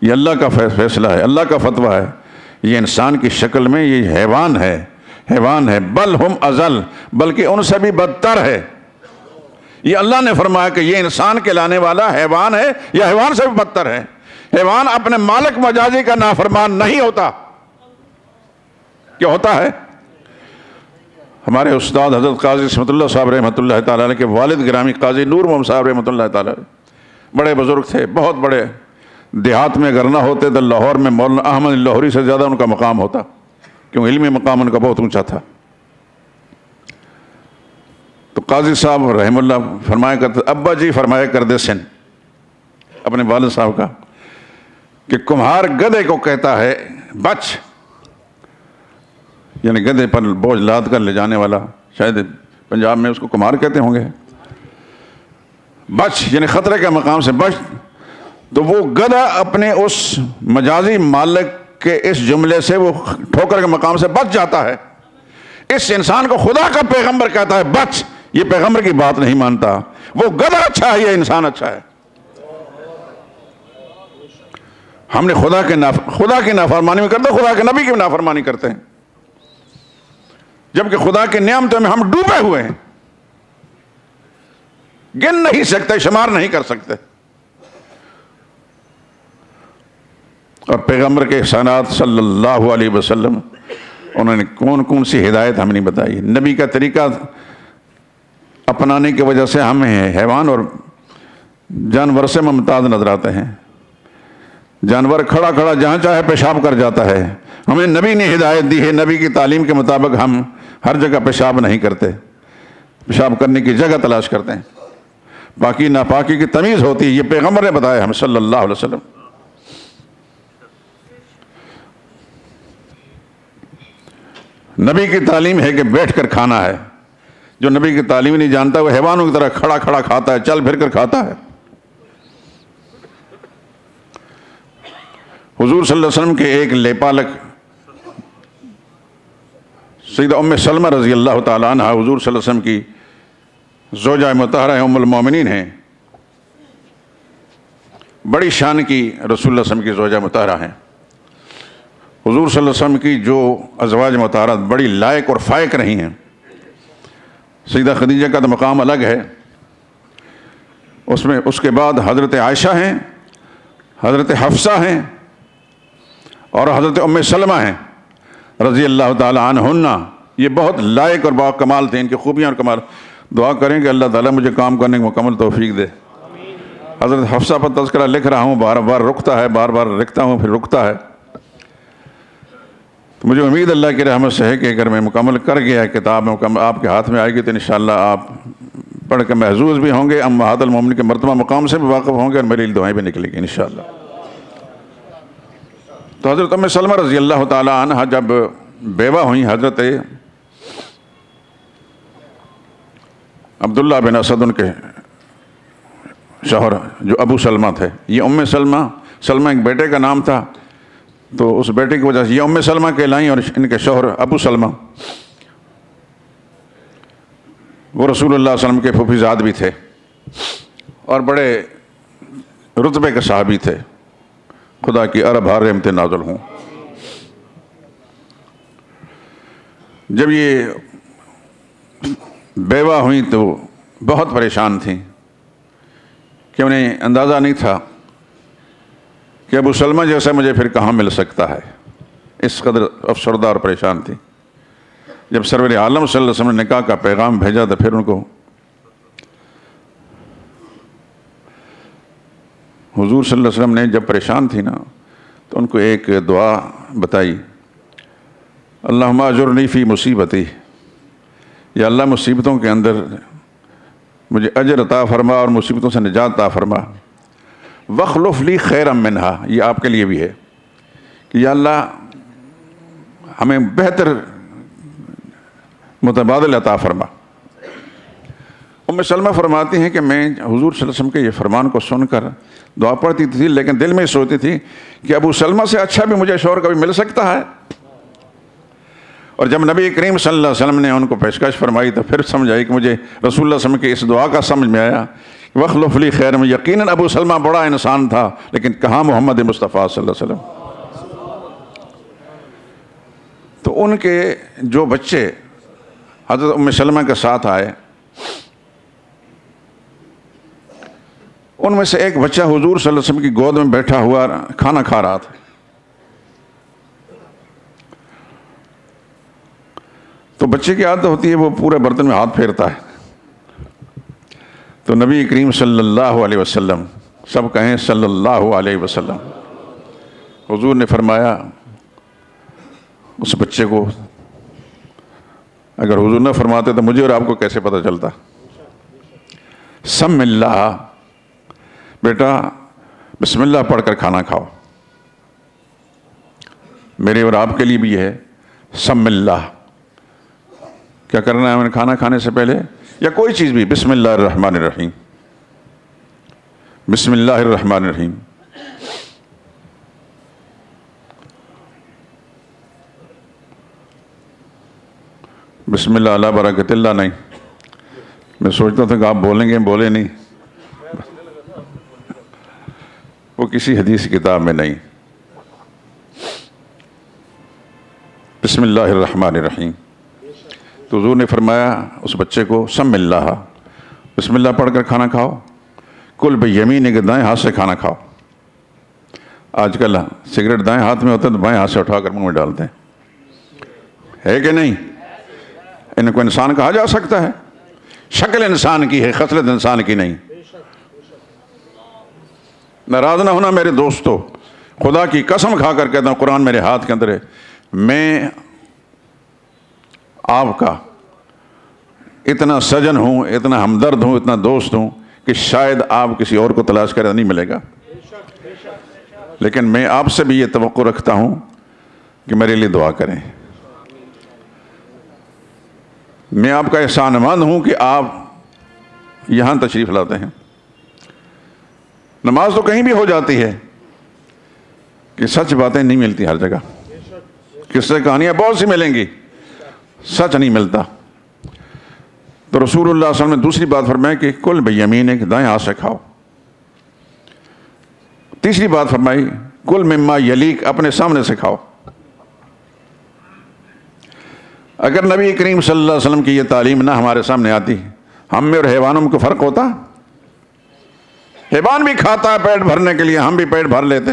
یہ اللہ کا فیصلہ ہے، اللہ کا فتویٰ ہے. یہ انسان کی شکل میں یہ حیوان ہے، حیوان ہے. بل ہم ازل، بلکہ ان سے بھی بدتر ہے. یہ اللہ نے فرمایا کہ یہ انسان کہلانے والا حیوان ہے، یہ حیوان سے بھی بدتر ہے. حیوان اپنے مالک مجازی کا نافرمان نہیں ہوتا. کیا ہوتا ہے؟ ہمارے استاد حضرت قاضی اسمت اللہ صاحب رحمۃ اللہ تعالیٰ علیہ کے والد گرامی قاضی نور محمد صاحب رحمۃ اللہ تعالیٰ علیہ بڑے بزرگ تھے، بہت بڑے. دیہات میں اگر نہ ہوتے تو لاہور میں مولانا احمد لاہوری سے زیادہ ان کا مقام ہوتا، کیوں علمی مقام ان کا بہت اونچا تھا. تو قاضی صاحب رحم اللہ فرمایا کرتے، ابا جی فرمایا کرتے سن اپنے والد صاحب کا کہ کمہار گدھے کو کہتا ہے بچ، یعنی گدھے پر بوجھ لاد کر لے جانے والا، شاید پنجاب میں اس کو کمہار کہتے ہوں گے. بچ یعنی خطرے کے مقام سے بچ. تو وہ گدھا اپنے اس مجازی مالک کے اس جملے سے، وہ ٹھوکر کے مقام سے بچ جاتا ہے. اس انسان کو خدا کا پیغمبر کہتا ہے بچ، یہ پیغمبر کی بات نہیں مانتا. وہ گدھا اچھا ہے، یہ انسان اچھا ہے. ہم نے خدا کی نافرمانی میں کرتے، خدا کے نبی کی نافرمانی کرتے ہیں، جبکہ خدا کی نعمتوں میں ہم ڈوبے ہوئے ہیں، گن نہیں سکتے، شمار نہیں کر سکتے. اور پیغمبر کے احسانات صلی اللہ علیہ وسلم، انہوں نے کون کون سی ہدایت ہمیں نہیں بتائی۔ نبی کا طریقہ اپنانے کی وجہ سے ہمیں حیوان اور جانور سے ممتاز نظر آتے ہیں۔ جانور کھڑا کھڑا جہاں چاہے پیشاب کر جاتا ہے، ہمیں نبی نے ہدایت دی ہے، نبی کی تعلیم کے مطابق ہم ہر جگہ پیشاب نہیں کرتے، پیشاب کرنے کی جگہ تلاش کرتے ہیں۔ پاکی ناپاکی کی تمیز ہوتی ہے، یہ پیغمبر نے بتایا ہمیں صلی اللہ علیہ وسلم۔ نبی کی تعلیم ہے کہ بیٹھ کر کھانا ہے، جو نبی کی تعلیم نہیں جانتا وہ حیوانوں کی طرح کھڑا کھڑا کھاتا ہے، چل پھر کر کھاتا ہے۔ حضور صلی اللہ علیہ وسلم کے ایک لیپالک سیدہ ام سلمہ رضی اللہ تعالیٰ عنہ حضور صلی اللہ علیہ وسلم کی زوجہ مطہرہ ام المومنین ہیں، بڑی شان کی رسول اللہ صلی اللہ علیہ وسلم کی زوجہ مطہرہ ہیں۔ حضور صلی اللہ علیہ وسلم کی جو ازواج مطہرات بڑی لائق اور فائق رہی ہیں، سیدہ خدیجہ کا تو مقام الگ ہے، اس کے بعد حضرت عائشہ ہیں، حضرت حفصہ ہیں اور حضرت ام سلمہ ہیں رضی اللہ تعالی عنہن۔ یہ بہت لائق اور با کمال تھے، ان کی خوبیاں اور کمال۔ دعا کریں کہ اللہ تعالیٰ مجھے کام کرنے کی مکمل توفیق دے۔ حضرت حفصہ پر تذکرہ لکھ رہا ہوں، بار بار رکتا ہے، بار بار لکھتا ہوں پھر رکتا ہے، تو مجھے امید اللہ کی رحمت سے ہے کہ اگر میں مکمل کر گیا کتاب آپ کے ہاتھ میں آئے گی تو انشاءاللہ آپ پڑھ کے محظوظ بھی ہوں گے، امہات المومنین کے مرتبہ مقام سے بھی واقف ہوں گے اور میری دعائیں بھی نکلیں گی انشاءاللہ۔ تو حضرت ام سلمہ رضی اللہ تعالی عنہ جب بیوہ ہوئیں حضرت عبداللہ بن اسد ان کے شوہر جو ابو سلمہ تھے، یہ ام سلمہ ایک بیٹے کا نام تھا، تو اس بیٹے کی وجہ سے یہ ام سلمہ کہلائیں، اور ان کے شوہر ابو سلمہ وہ رسول اللہ صلی اللہ علیہ وسلم کے پھوپھیزاد بھی تھے اور بڑے رتبے کے صحابی تھے، خدا کی ارب ہار رحمت نازل ہوں۔ جب یہ بیوہ ہوئیں تو بہت پریشان تھیں کہ انہیں اندازہ نہیں تھا کہ ابو سلمہ جیسا مجھے پھر کہاں مل سکتا ہے، اس قدر افسردہ اور پریشان تھی۔ جب سرور عالم صلی اللہ علیہ وسلم نے نکاح کا پیغام بھیجا تو پھر ان کو حضور صلی اللہ علیہ وسلم نے جب پریشان تھی نا تو ان کو ایک دعا بتائی، اللہم اجرنی فی مصیبتی، یا اللہ مصیبتوں کے اندر مجھے اجر عطا فرما اور مصیبتوں سے نجات عطا فرما، وَخْلُفْ لِي خَيْرًا مِّنْهَا، یہ آپ کے لیے بھی ہے کہ یا اللہ ہمیں بہتر متبادل عطا فرما۔ ام سلمہ فرماتی ہیں کہ میں حضور صلی اللہ علیہ وسلم کے یہ فرمان کو سن کر دعا پڑھتی تھی، لیکن دل میں سوچتی تھی کہ ابو سلمہ سے اچھا بھی مجھے شوہر کبھی مل سکتا ہے۔ اور جب نبی کریم صلی اللہ علیہ وسلم نے ان کو پیشکش فرمائی تو پھر سمجھ آئی کہ مجھے رسول اللہ صلی اللہ علیہ وسلم کی اس دعا کا سمجھ میں آیا، وَخْلُفْ لِي خَيْرًا، یقیناً ابو سلمہ بڑا انسان تھا لیکن کہاں محمد مصطفیٰ صلی اللہ علیہ وسلم۔ تو ان کے جو بچے حضرت ام سلمہ کے ساتھ آئے، ان میں سے ایک بچہ حضور صلی اللہ علیہ وسلم کی گود میں بیٹھا ہوا کھانا کھا رہا تھا۔ تو بچے کی عادت ہوتی ہے وہ پورے برتن میں ہاتھ پھیرتا ہے، تو نبی کریم صلی اللہ علیہ وسلم، سب کہیں صلی اللہ علیہ وسلم، حضور نے فرمایا اس بچے کو، اگر حضور نہ فرماتے تو مجھے اور آپ کو کیسے پتہ چلتا، سم اللہ، بیٹا بسم اللہ پڑھ کر کھانا کھاؤ۔ میرے اور آپ کے لیے بھی ہے سم اللہ، کیا کرنا ہے ہمیں کھانا کھانے سے پہلے یا کوئی چیز بھی، بسم اللہ الرحمن الرحیم، بسم اللہ الرحمن الرحیم۔ بسم اللہ علی برکت اللہ نہیں، میں سوچتا تھا کہ آپ بولیں گے، بولے نہیں، وہ کسی حدیث کی کتاب میں نہیں۔ بسم اللہ الرحمن الرحیم، تو حضور نے فرمایا اس بچے کو سم اللہ، بسم اللہ پڑھ کر کھانا کھاؤ، کل بیمینک، دائیں ہاتھ سے کھانا کھاؤ، آج کل سگریٹ دائیں ہاتھ میں ہوتا ہے تو بائیں ہاتھ سے اٹھا کر منہ میں ڈالتے ہیں، ہے کہ نہیں؟ ان کو انسان کہا جا سکتا ہے؟ شکل انسان کی ہے، خصلت انسان کی نہیں۔ ناراض نہ ہونا میرے دوستو، خدا کی قسم کھا کر کہتا ہوں، قرآن میرے ہاتھ کے اندر ہے، میں آپ کا اتنا سجن ہوں، اتنا ہمدرد ہوں، اتنا دوست ہوں کہ شاید آپ کسی اور کو تلاش کریں نہیں ملے گا، لیکن میں آپ سے بھی یہ توقع رکھتا ہوں کہ میرے لیے دعا کریں۔ میں آپ کا احسان مند ہوں کہ آپ یہاں تشریف لاتے ہیں۔ نماز تو کہیں بھی ہو جاتی ہے کہ سچ باتیں نہیں ملتی ہر جگہ، قصے کہانیاں بہت سی ملیں گی، سچ نہیں ملتا۔ تو رسول اللہ صلی اللہ علیہ وسلم نے دوسری بات فرمائی کہ کل بیمینک، دائیں ہاتھ سے کھاؤ۔ تیسری بات فرمائی کل مما یلیک، اپنے سامنے سے کھاؤ۔ اگر نبی کریم صلی اللہ علیہ وسلم کی یہ تعلیم نہ ہمارے سامنے آتی، ہم میں اور حیوانوں میں کوئی فرق ہوتا؟ حیوان بھی کھاتا ہے پیٹ بھرنے کے لیے، ہم بھی پیٹ بھر لیتے،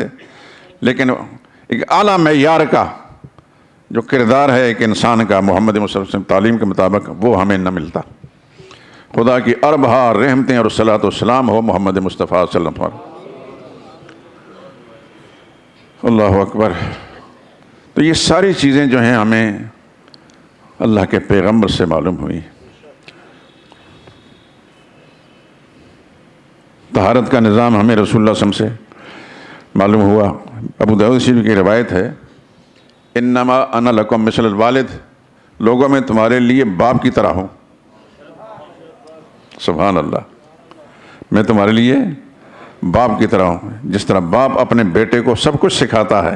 لیکن ایک اعلیٰ معیار کا جو کردار ہے ایک انسان کا محمد مصطفیٰ کی تعلیم کے مطابق، وہ ہمیں نہ ملتا۔ خدا کی اربہ رحمتیں اور صلاۃ و سلام ہو محمد مصطفیٰ صلی اللہ علیہ وسلم۔ اللہ اکبر۔ تو یہ ساری چیزیں جو ہیں ہمیں اللہ کے پیغمبر سے معلوم ہوئی۔ طہارت کا نظام ہمیں رسول اللہ صلی اللہ علیہ وسلم سے معلوم ہوا۔ ابو داؤد شریف کی روایت ہے، انما انا لکم مثل الوالد، لوگوں میں تمہارے لیے باپ کی طرح ہوں۔ سبحان اللہ، میں تمہارے لیے باپ کی طرح ہوں۔ جس طرح باپ اپنے بیٹے کو سب کچھ سکھاتا ہے،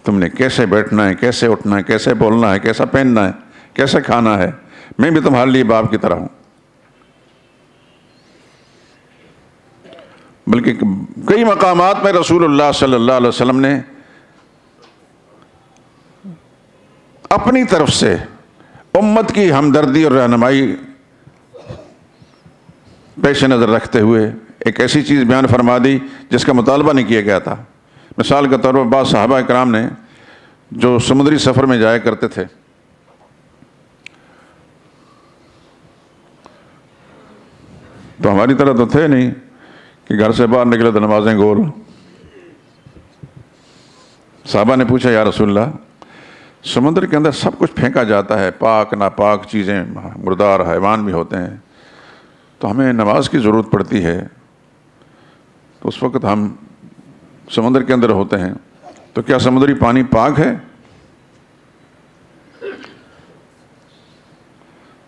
تم نے کیسے بیٹھنا ہے، کیسے اٹھنا ہے، کیسے بولنا ہے، کیسا پہننا ہے، کیسے کھانا ہے، میں بھی تمہارے لیے باپ کی طرح ہوں۔ بلکہ کئی مقامات میں رسول اللہ صلی اللہ علیہ وسلم نے اپنی طرف سے امت کی ہمدردی اور رہنمائی پیش نظر رکھتے ہوئے ایک ایسی چیز بیان فرما دی جس کا مطالبہ نہیں کیا گیا تھا۔ مثال کے طور پر بعض صحابہ کرام نے جو سمندری سفر میں جایا کرتے تھے، تو ہماری طرح تو تھے نہیں کہ گھر سے باہر نکلے تو نمازیں گول۔ صحابہ نے پوچھا یا رسول اللہ، سمندر کے اندر سب کچھ پھینکا جاتا ہے، پاک ناپاک چیزیں، مردار حیوان بھی ہوتے ہیں، تو ہمیں نماز کی ضرورت پڑتی ہے، تو اس وقت ہم سمندر کے اندر ہوتے ہیں، تو کیا سمندری پانی پاک ہے؟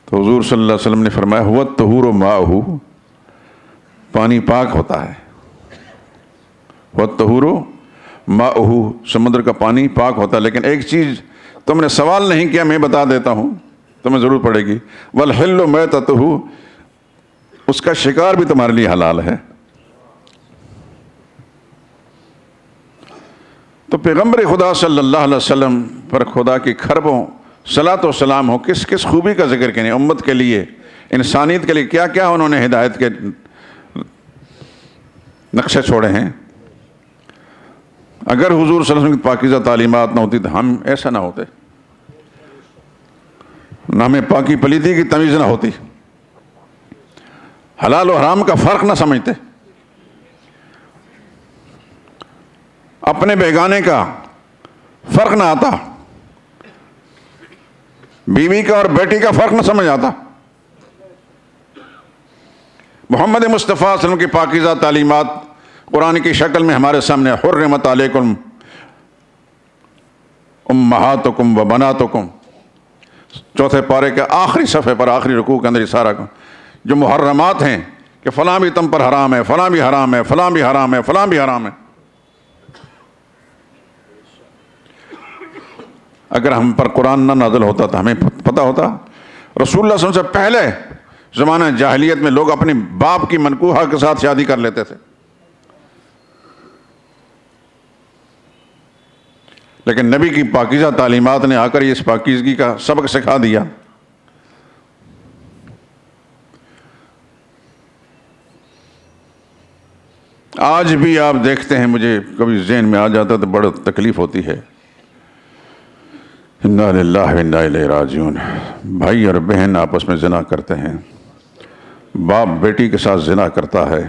تو حضور صلی اللہ علیہ وسلم نے فرمایا ہوا الطہور ماؤہ، پانی پاک ہوتا ہے۔ ہوا الطہور ماؤہ، سمندر کا پانی پاک ہوتا ہے، لیکن ایک چیز تم نے سوال نہیں کیا، میں بتا دیتا ہوں، تمہیں ضرورت پڑے گی، والحل میتتہ، اس کا شکار بھی تمہارے لیے حلال ہے۔ تو پیغمبر خدا صلی اللہ علیہ وسلم پر خدا کی کھربوں صلاۃ و سلام ہو۔ کس کس خوبی کا ذکر کریں، امت کے لیے، انسانیت کے لیے کیا کیا انہوں نے ہدایت کے نقشے چھوڑے ہیں۔ اگر حضور صلی اللہ علیہ وسلم کی پاکیزہ تعلیمات نہ ہوتی تو ہم ایسا نہ ہوتے، نہ ہمیں پاکی پلیتی کی تمیز نہ ہوتی، حلال و حرام کا فرق نہ سمجھتے، اپنے بیگانے کا فرق نہ آتا، بیوی کا اور بیٹی کا فرق نہ سمجھ آتا۔ محمد مصطفیٰ صلی اللہ علیہ وسلم کی پاکیزہ تعلیمات قرآن کی شکل میں ہمارے سامنے، حرمت علیکم امہاتکم و بناتکم، چوتھے پارے کے آخری صفحے پر آخری رکوع کے اندر یہ سارا جو محرمات ہیں کہ فلاں بھی تم پر حرام ہے، فلاں بھی حرام ہے، فلاں بھی حرام ہے، فلاں بھی حرام ہے۔ اگر ہم پر قرآن نہ نازل ہوتا تو ہمیں پتہ ہوتا؟ رسول اللہ صلی اللہ علیہ وسلم سے پہلے زمانہ جاہلیت میں لوگ اپنی باپ کی منکوحہ کے ساتھ شادی کر لیتے تھے، لیکن نبی کی پاکیزہ تعلیمات نے آ کر اس پاکیزگی کا سبق سکھا دیا۔ آج بھی آپ دیکھتے ہیں، مجھے کبھی ذہن میں آ جاتا تو بڑا تکلیف ہوتی ہے۔ انا للہ و انا الیہ راجعون۔ بھائی اور بہن آپس میں زنا کرتے ہیں، باپ بیٹی کے ساتھ زنا کرتا ہے،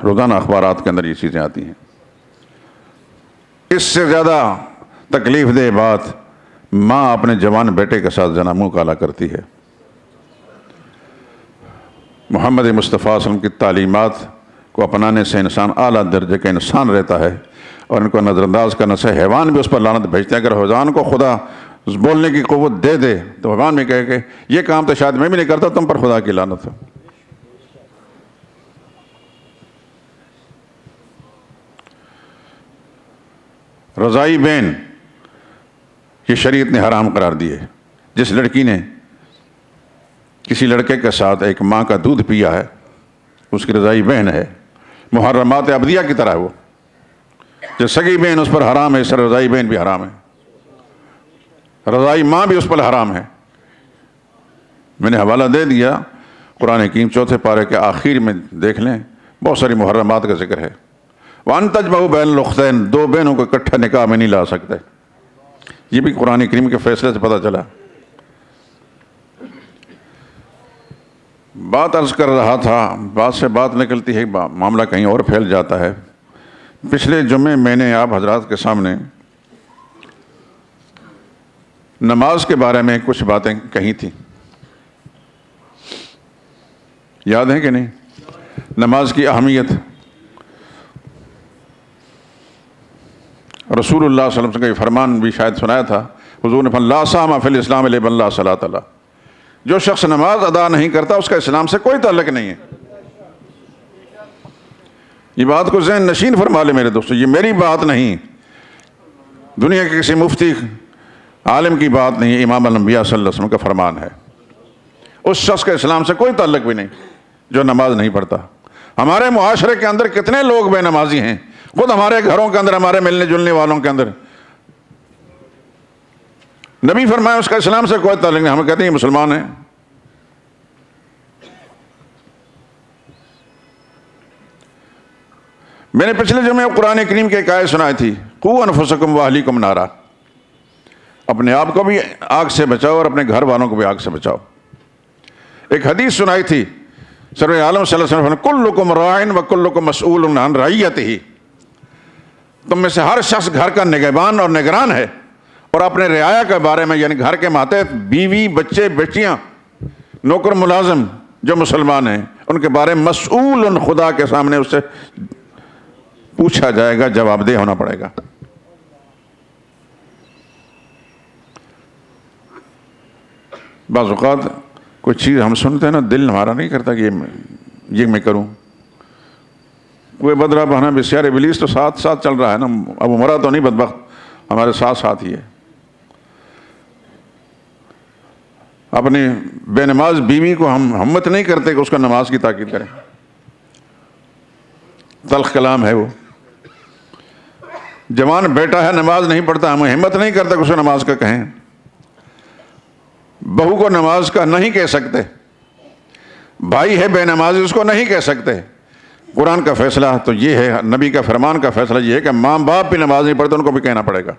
روزانہ اخبارات کے اندر یہ چیزیں آتی ہیں۔ اس سے زیادہ تکلیف دہ بات ماں اپنے جوان بیٹے کے ساتھ زنا منہ کالا کرتی ہے۔ محمد مصطفیٰ صلی اللہ علیہ وسلم کی تعلیمات کو اپنانے سے انسان اعلیٰ درجے کا انسان رہتا ہے، اور ان کو نظر انداز کرنے سے حیوان بھی اس پر لعنت بھیجتے ہیں۔ اگر حیوان کو خدا بولنے کی قوت دے دے تو حیوان بھی کہے کہ یہ کام تو شاید میں بھی نہیں کرتا، تم پر خدا کی لعنت ہے۔ رضائی بین یہ شریعت نے حرام قرار دی ہے۔ جس لڑکی نے کسی لڑکے کے ساتھ ایک ماں کا دودھ پیا ہے، اس کی رضائی بہن ہے، محرمات ابدیہ کی طرح ہے وہ۔ جو سگی بہن اس پر حرام ہے، اس طرح رضائی بہن بھی حرام ہے، رضائی ماں بھی اس پر حرام ہے۔ میں نے حوالہ دے دیا، قرآن حکیم 4 پارے کے آخر میں دیکھ لیں، بہت ساری محرمات کا ذکر ہے۔ وَأَن تَجْمَعُوا بَيْنَ الْأُخْتَيْنِ، دو بہنوں کو اکٹھا نکاح میں نہیں لا سکتے، یہ بھی قرآن کریم کے فیصلے سے پتہ چلا۔ بات عرض کر رہا تھا، بات سے بات نکلتی ہے، معاملہ کہیں اور پھیل جاتا ہے۔ پچھلے جمعے میں نے آپ حضرات کے سامنے نماز کے بارے میں کچھ باتیں کہی تھیں، یاد ہے کہ نہیں؟ نماز کی اہمیت، رسول اللہ صلی اللہ علیہ وسلم کا یہ فرمان بھی شاید سنایا تھا، حضور نے فرمایا لا صام فی الاسلام الا من لا صلاۃ له، جو شخص نماز ادا نہیں کرتا اس کا اسلام سے کوئی تعلق نہیں ہے۔ یہ بات کو ذہن نشین فرما لے میرے دوستو، یہ میری بات نہیں، دنیا کے کسی مفتی عالم کی بات نہیں ہے، امام الانبیاء صلی اللہ علیہ وسلم کا فرمان ہے۔ اس شخص کا اسلام سے کوئی تعلق بھی نہیں جو نماز نہیں پڑھتا۔ ہمارے معاشرے کے اندر کتنے لوگ بے نمازی ہیں، خود ہمارے گھروں کے اندر، ہمارے ملنے جلنے والوں کے اندر۔ نبی فرمایا اس کا اسلام سے کوئی تعلق نہیں، ہم کہتے ہیں یہ مسلمان ہیں۔ میں نے پچھلے جمعے قرآن کریم کے ایک آیت سنائی تھی، قوا انفسکم واہلیکم نارا، اپنے آپ کو بھی آگ سے بچاؤ اور اپنے گھر والوں کو بھی آگ سے بچاؤ۔ ایک حدیث سنائی تھی، سرور عالم صلی اللہ علیہ وسلم، کلکم راعٍ وکلکم مسئول عن رعیتہ، تم میں سے ہر شخص گھر کا نگہبان اور نگران ہے، اور اپنے رعایا کے بارے میں، یعنی گھر کے ماتحت بیوی، بچے، بیٹیاں، نوکر ملازم جو مسلمان ہیں، ان کے بارے میں مسئول خدا کے سامنے اس سے پوچھا جائے گا، جواب دہ ہونا پڑے گا۔ بعض اوقات کوئی چیز ہم سنتے ہیں نا، دل ہمارا نہیں کرتا کہ یہ میں کروں۔ کوئی بدرہ بہانا بسیار ابلیس تو ساتھ ساتھ چل رہا ہے نا، اب مرا تو نہیں بدبخت، ہمارے ساتھ ساتھ ہی ہے۔ اپنی بے نماز بیوی کو ہم ہمت نہیں کرتے کہ اس کا نماز کی تاکید کریں، تلخ کلام ہے وہ۔ جوان بیٹا ہے نماز نہیں پڑھتا، ہم ہمت نہیں کرتے کہ اسے نماز کا کہیں۔ بہو کو نماز کا نہیں کہہ سکتے، بھائی ہے بے نمازی اس کو نہیں کہہ سکتے۔ قرآن کا فیصلہ تو یہ ہے، نبی کا فرمان کا فیصلہ یہ ہے کہ ماں باپ بھی نماز نہیں پڑھتے، ان کو بھی کہنا پڑے گا۔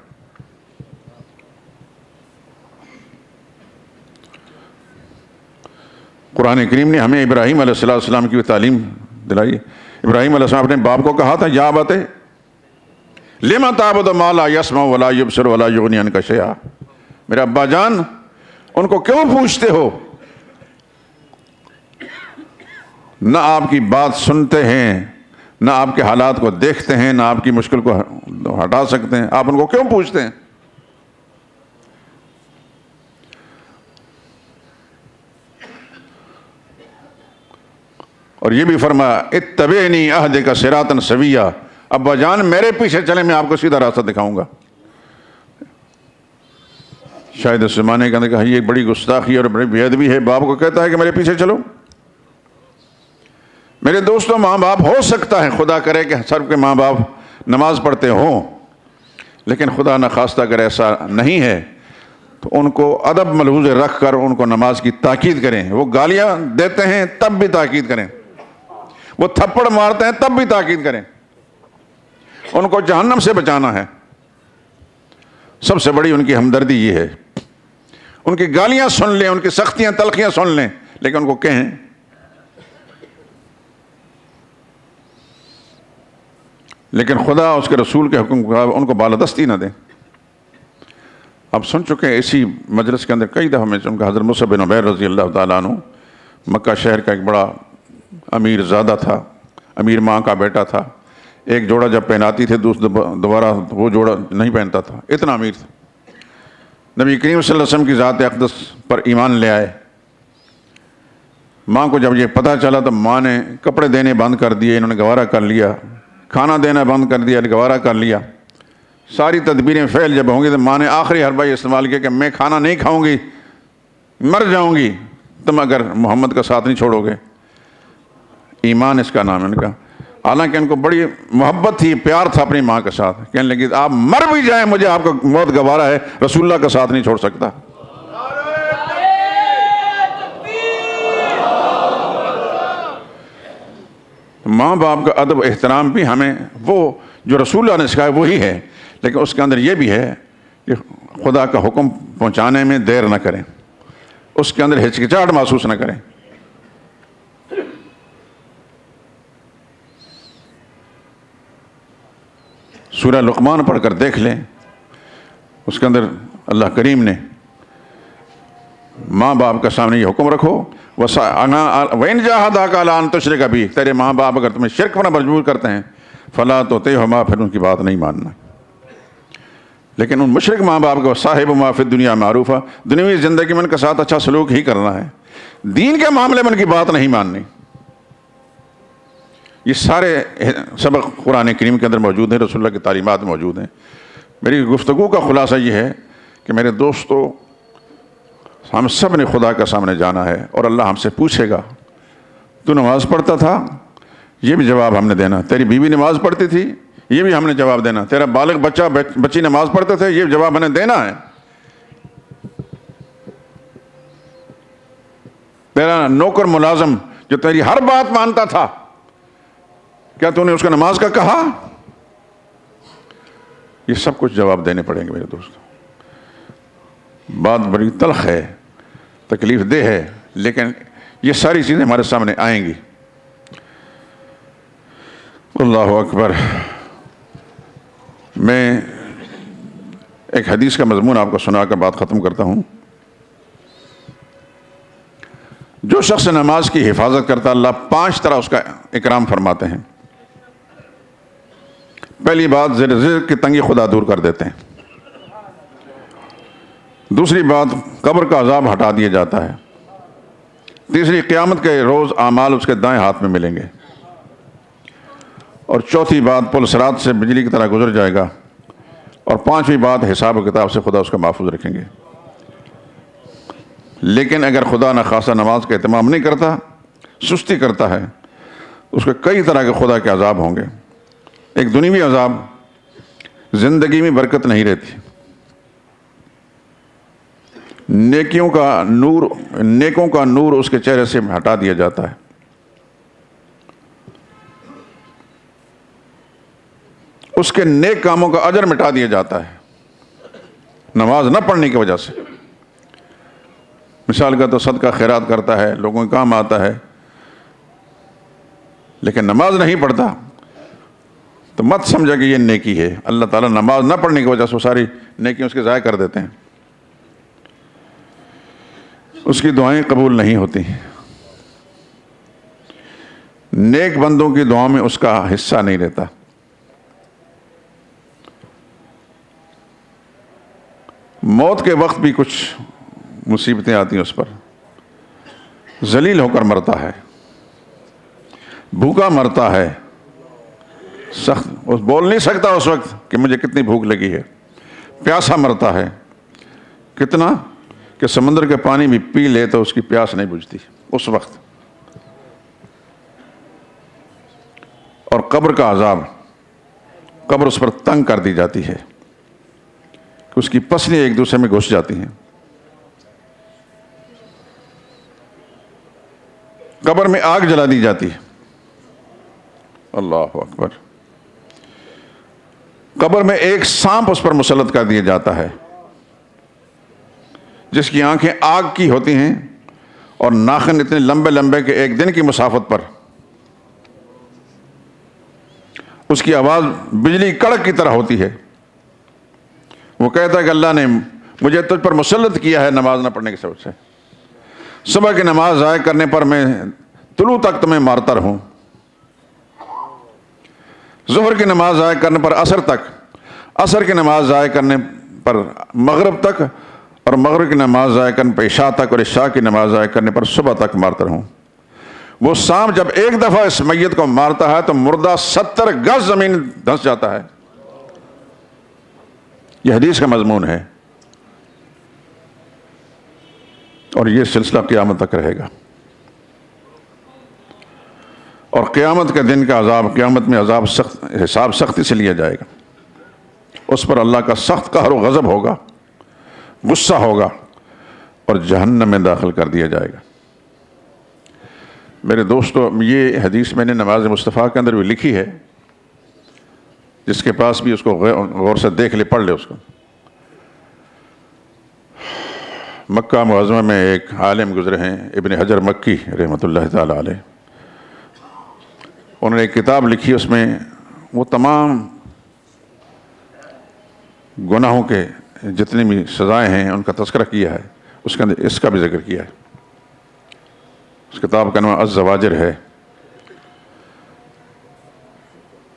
قرآن کریم نے ہمیں ابراہیم علیہ السلام کی تعلیم دلائی۔ ابراہیم علیہ السلام اپنے باپ کو کہا تھا، یا ابت لم تعبد ما لا يسمع ولا يبصر ولا يغني عنك شيئا، میرے ابا جان ان کو کیوں پوچھتے ہو؟ نہ آپ کی بات سنتے ہیں، نہ آپ کے حالات کو دیکھتے ہیں، نہ آپ کی مشکل کو ہٹا سکتے ہیں، آپ ان کو کیوں پوچھتے ہیں؟ اور یہ بھی فرمایا اتبعنی اہدک صراطا سویا، ابا جان میرے پیچھے چلیں، میں آپ کو سیدھا راستہ دکھاؤں گا۔ شاید اس زمانے کے اندر کہا یہ بڑی گستاخی اور بڑی بے ادبی ہے، باپ کو کہتا ہے کہ میرے پیچھے چلو۔ میرے دوستوں، ماں باپ ہو سکتا ہے، خدا کرے کہ سب کے ماں باپ نماز پڑھتے ہوں، لیکن خدا نخواستہ اگر ایسا نہیں ہے تو ان کو ادب ملحوظ رکھ کر ان کو نماز کی تاکید کریں۔ وہ گالیاں دیتے ہیں تب بھی تاکید کریں، وہ تھپڑ مارتے ہیں تب بھی تاکید کریں۔ ان کو جہنم سے بچانا ہے۔ سب سے بڑی ان کی ہمدردی یہ ہے، ان کی گالیاں سن لیں، ان کی سختیاں تلخیاں سن لیں، لیکن ان کو کہیں لیکن خدا اس کے رسول کے حکم کو ان کو بالادستی نہ دیں۔ اب سن چکے ہیں اسی مجلس کے اندر کئی دفعہ میں ان کا حضرت مصعب بن عمیر رضی اللہ تعالیٰ عنہ مکہ شہر کا ایک بڑا امیر زادہ تھا، امیر ماں کا بیٹا تھا، ایک جوڑا جب پہناتی تھے دوبارہ وہ جوڑا نہیں پہنتا تھا، اتنا امیر تھا۔ نبی کریم صلی اللہ علیہ وسلم کی ذات اقدس پر ایمان لے آئے۔ ماں کو جب یہ پتہ چلا تو ماں نے کپڑے دینے بند کر دیے، انہوں نے گوارا کر لیا، کھانا دینا بند کر دیا، گوارا کر لیا۔ ساری تدبیریں فیل جب ہوں گی تو ماں نے آخری حربہ یہ استعمال کیا کہ میں کھانا نہیں کھاؤں گی، مر جاؤں گی تم اگر محمد کا ساتھ نہیں چھوڑو گے۔ ایمان اس کا نام ہے ان کا۔ حالانکہ ان کو بڑی محبت تھی، پیار تھا اپنی ماں کے ساتھ، کہنے لگی آپ مر بھی جائیں مجھے آپ کا موت گوارا ہے، رسول اللہ کا ساتھ نہیں چھوڑ سکتا۔ ماں باپ کا ادب احترام بھی ہمیں وہ جو رسول اللہ نے سکھایا وہی ہے، لیکن اس کے اندر یہ بھی ہے کہ خدا کا حکم پہنچانے میں دیر نہ کریں، اس کے اندر ہچکچاہٹ محسوس نہ کریں۔ سورہ لقمان پڑھ کر دیکھ لیں، اس کے اندر اللہ کریم نے ماں باپ کے سامنے یہ حکم رکھو، وَإِنْ جَاهَدَاكَ عَلَىٰ أَن تُشْرِكَ بِي، تیرے ماں باپ اگر تمہیں شرک پر مجبور کرتے ہیں فَلَا تُطِعْهُمَا، پھر ان کی بات نہیں ماننا۔ لیکن ان مشرک ماں باپ کو صاحبهما فی الدنیا معروفا، دنیوی زندگی میں ان کے ساتھ اچھا سلوک ہی کرنا ہے، دین کے معاملے میں ان کی بات نہیں ماننی۔ یہ سارے سبق قرآن کریم کے اندر موجود ہیں، رسول اللہ کی تعلیمات موجود ہیں۔ میری گفتگو کا خلاصہ یہ ہے کہ میرے دوستو، ہم سب نے خدا کا سامنے جانا ہے اور اللہ ہم سے پوچھے گا تو نماز پڑھتا تھا، یہ بھی جواب ہم نے دینا۔ تیری بیوی نماز پڑھتی تھی، یہ بھی ہم نے جواب دینا۔ تیرا بالغ بچی نماز پڑھتے تھے، یہ جواب ہمیں دینا ہے۔ تیرا نوکر ملازم جو تیری ہر بات مانتا تھا، کیا تو نے اس کا نماز کا کہا؟ یہ سب کچھ جواب دینے پڑیں گے میرے دوستوں۔ بات بڑی تلخ ہے، تکلیف دہ ہے، لیکن یہ ساری چیزیں ہمارے سامنے آئیں گی۔ اللہ اکبر۔ میں ایک حدیث کا مضمون آپ کو سنا کر بات ختم کرتا ہوں۔ جو شخص نماز کی حفاظت کرتا اللہ 5 طرح اس کا اکرام فرماتے ہیں۔ پہلی بات، رزق کی تنگی خدا دور کر دیتے ہیں۔ دوسری بات، قبر کا عذاب ہٹا دیا جاتا ہے۔ تیسری، قیامت کے روز اعمال اس کے دائیں ہاتھ میں ملیں گے۔ اور چوتھی بات، پل صراط سے بجلی کی طرح گزر جائے گا۔ اور پانچویں بات، حساب و کتاب سے خدا اس کا محفوظ رکھیں گے۔ لیکن اگر خدا نخواستہ نماز کا اہتمام نہیں کرتا، سستی کرتا ہے، اس کے کئی طرح کے خدا کے عذاب ہوں گے۔ ایک دنیوی عذاب، زندگی میں برکت نہیں رہتی، نیکوں کا نور اس کے چہرے سے ہٹا دیا جاتا ہے۔ اس کے نیک کاموں کا اجر مٹا دیا جاتا ہے نماز نہ پڑھنے کی وجہ سے۔ مثال کا تو صدقہ خیرات کرتا ہے، لوگوں کے کام آتا ہے، لیکن نماز نہیں پڑھتا تو مت سمجھا کہ یہ نیکی ہے۔ اللہ تعالیٰ نماز نہ پڑھنے کی وجہ سے وہ ساری نیکی اس کے ضائع کر دیتے ہیں، اس کی دعائیں قبول نہیں ہوتی۔ نیک بندوں کی دعاؤں میں اس کا حصہ نہیں رہتا۔ موت کے وقت بھی کچھ مصیبتیں آتی ہیں اس پر، ذلیل ہو کر مرتا ہے، بھوکا مرتا ہے، سخت بول نہیں سکتا اس وقت کہ مجھے کتنی بھوک لگی ہے، پیاسا مرتا ہے، کتنا کہ سمندر کے پانی بھی پی لے تو اس کی پیاس نہیں بجھتی اس وقت۔ اور قبر کا عذاب، قبر اس پر تنگ کر دی جاتی ہے کہ اس کی پسلیاں ایک دوسرے میں گھس جاتی ہیں۔ قبر میں آگ جلا دی جاتی ہے۔ اللہ اکبر۔ قبر میں ایک سانپ اس پر مسلط کر دیا جاتا ہے جس کی آنکھیں آگ کی ہوتی ہیں اور ناخن اتنے لمبے لمبے کہ ایک دن کی مسافت پر اس کی آواز بجلی کڑک کی طرح ہوتی ہے۔ وہ کہتا ہے کہ اللہ نے مجھے تجھ پر مسلط کیا ہے نماز نہ پڑھنے کی سبب سے، صبح کی نماز ضائع کرنے پر میں طلوع تک تمہیں مارتا رہوں، ظہر کی نماز ضائع کرنے پر عصر تک، عصر کی نماز ضائع کرنے پر مغرب تک، اور مغرب کی نماز ضائع کرنے پر عشاء تک، اور عشاء کی نماز ضائع کرنے پر صبح تک مارتا رہوں۔ وہ سانپ جب ایک دفعہ اس میت کو مارتا ہے تو مردہ 70 گز زمین دھنس جاتا ہے۔ یہ حدیث کا مضمون ہے، اور یہ سلسلہ قیامت تک رہے گا۔ اور قیامت کے دن کا عذاب، قیامت میں عذاب سخت، حساب سختی سے لیا جائے گا۔ اس پر اللہ کا سخت قہر و غضب ہوگا، غصہ ہوگا، اور جہنم میں داخل کر دیا جائے گا۔ میرے دوستو، یہ حدیث میں نے نماز مصطفیٰ کے اندر بھی لکھی ہے، جس کے پاس بھی اس کو غور سے دیکھ لے، پڑھ لے اس کو۔ مکہ معظمہ میں ایک عالم گزرے ہیں، ابن حجر مکی رحمۃ اللہ تعالی علیہ۔ انہوں نے ایک کتاب لکھی، اس میں وہ تمام گناہوں کے جتنی بھی سزائیں ہیں ان کا تذکرہ کیا ہے، اس کے اندر اس کا بھی ذکر کیا ہے۔ اس کتاب کا نام الزواجر ہے۔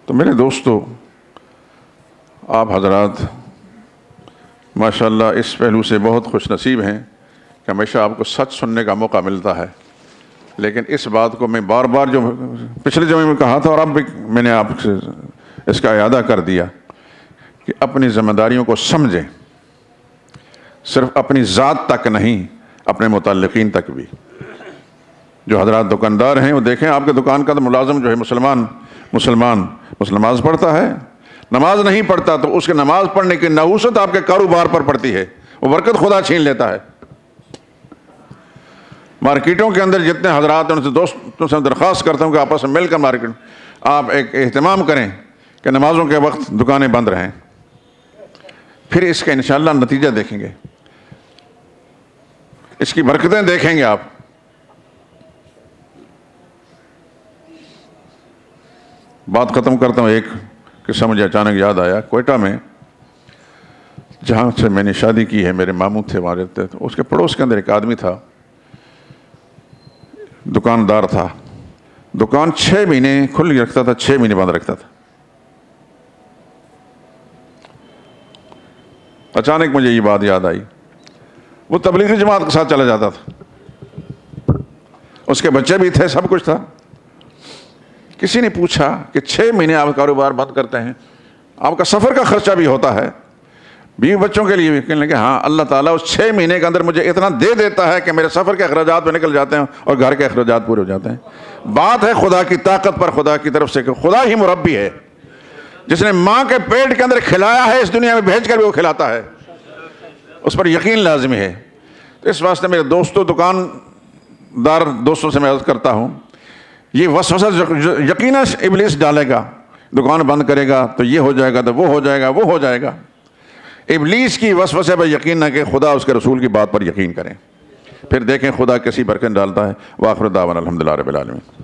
تو میرے دوستو، آپ حضرات ماشاءاللہ اس پہلو سے بہت خوش نصیب ہیں کہ ہمیشہ آپ کو سچ سننے کا موقع ملتا ہے، لیکن اس بات کو میں بار بار جو پچھلے جمعے میں کہا تھا اور اب بھی میں نے آپ سے اس کا اعادہ کر دیا کہ اپنی ذمہ داریوں کو سمجھیں، صرف اپنی ذات تک نہیں، اپنے متعلقین تک بھی۔ جو حضرات دکاندار ہیں وہ دیکھیں، آپ کے دکان کا تو ملازم جو ہے مسلمان نماز پڑھتا ہے، نماز نہیں پڑھتا تو اس کے نماز پڑھنے کی نحوست آپ کے کاروبار پر پڑتی ہے، وہ برکت خدا چھین لیتا ہے۔ مارکیٹوں کے اندر جتنے حضرات ہیں ان سے دوستوں سے درخواست کرتا ہوں کہ آپس میں مل کر مارکیٹ آپ ایک اہتمام کریں کہ نمازوں کے وقت دکانیں بند رہیں، پھر اس کا انشاءاللہ نتیجہ دیکھیں گے، اس کی برکتیں دیکھیں گے آپ۔ بات ختم کرتا ہوں، ایک قصہ مجھے اچانک یاد آیا۔ کوئٹہ میں جہاں سے میں نے شادی کی ہے، میرے ماموں تھے وہاں رہتے، تو اس کے پڑوس کے اندر ایک آدمی تھا، دکاندار تھا، دکان 6 مہینے کھلی رکھتا تھا، 6 مہینے بند رکھتا تھا۔ اچانک مجھے یہ بات یاد آئی، وہ تبلیغی جماعت کے ساتھ چلا جاتا تھا، اس کے بچے بھی تھے، سب کچھ تھا۔ کسی نے پوچھا کہ 6 مہینے آپ کاروبار بند کرتے ہیں، آپ کا سفر کا خرچہ بھی ہوتا ہے، بیوی بچوں کے لیے بھی؟ کہنے لگے ہاں، اللہ تعالیٰ اس 6 مہینے کے اندر مجھے اتنا دے دیتا ہے کہ میرے سفر کے اخراجات میں نکل جاتے ہیں اور گھر کے اخراجات پورے ہو جاتے ہیں۔ بات ہے خدا کی طاقت پر، خدا کی طرف سے، کہ خدا ہی مربی ہے، جس نے ماں کے پیٹ کے اندر کھلایا ہے، اس دنیا میں بھیج کر بھی وہ کھلاتا ہے، اس پر یقین لازمی ہے۔ تو اس واسطے میرے دوستوں، دکاندار دوستوں سے میں عرض کرتا ہوں، یہ وسوسہ یقیناً ابلیس ڈالے گا، دکان بند کرے گا تو یہ ہو جائے گا، تو وہ ہو جائے گا، وہ ہو جائے گا۔ ابلیس کی وسوسے پر یقین نہ کہ خدا اس کے رسول کی بات پر یقین کریں، پھر دیکھیں خدا کیسی برکت ڈالتا ہے۔ وآخر دعوانا الحمدللہ رب العالمین۔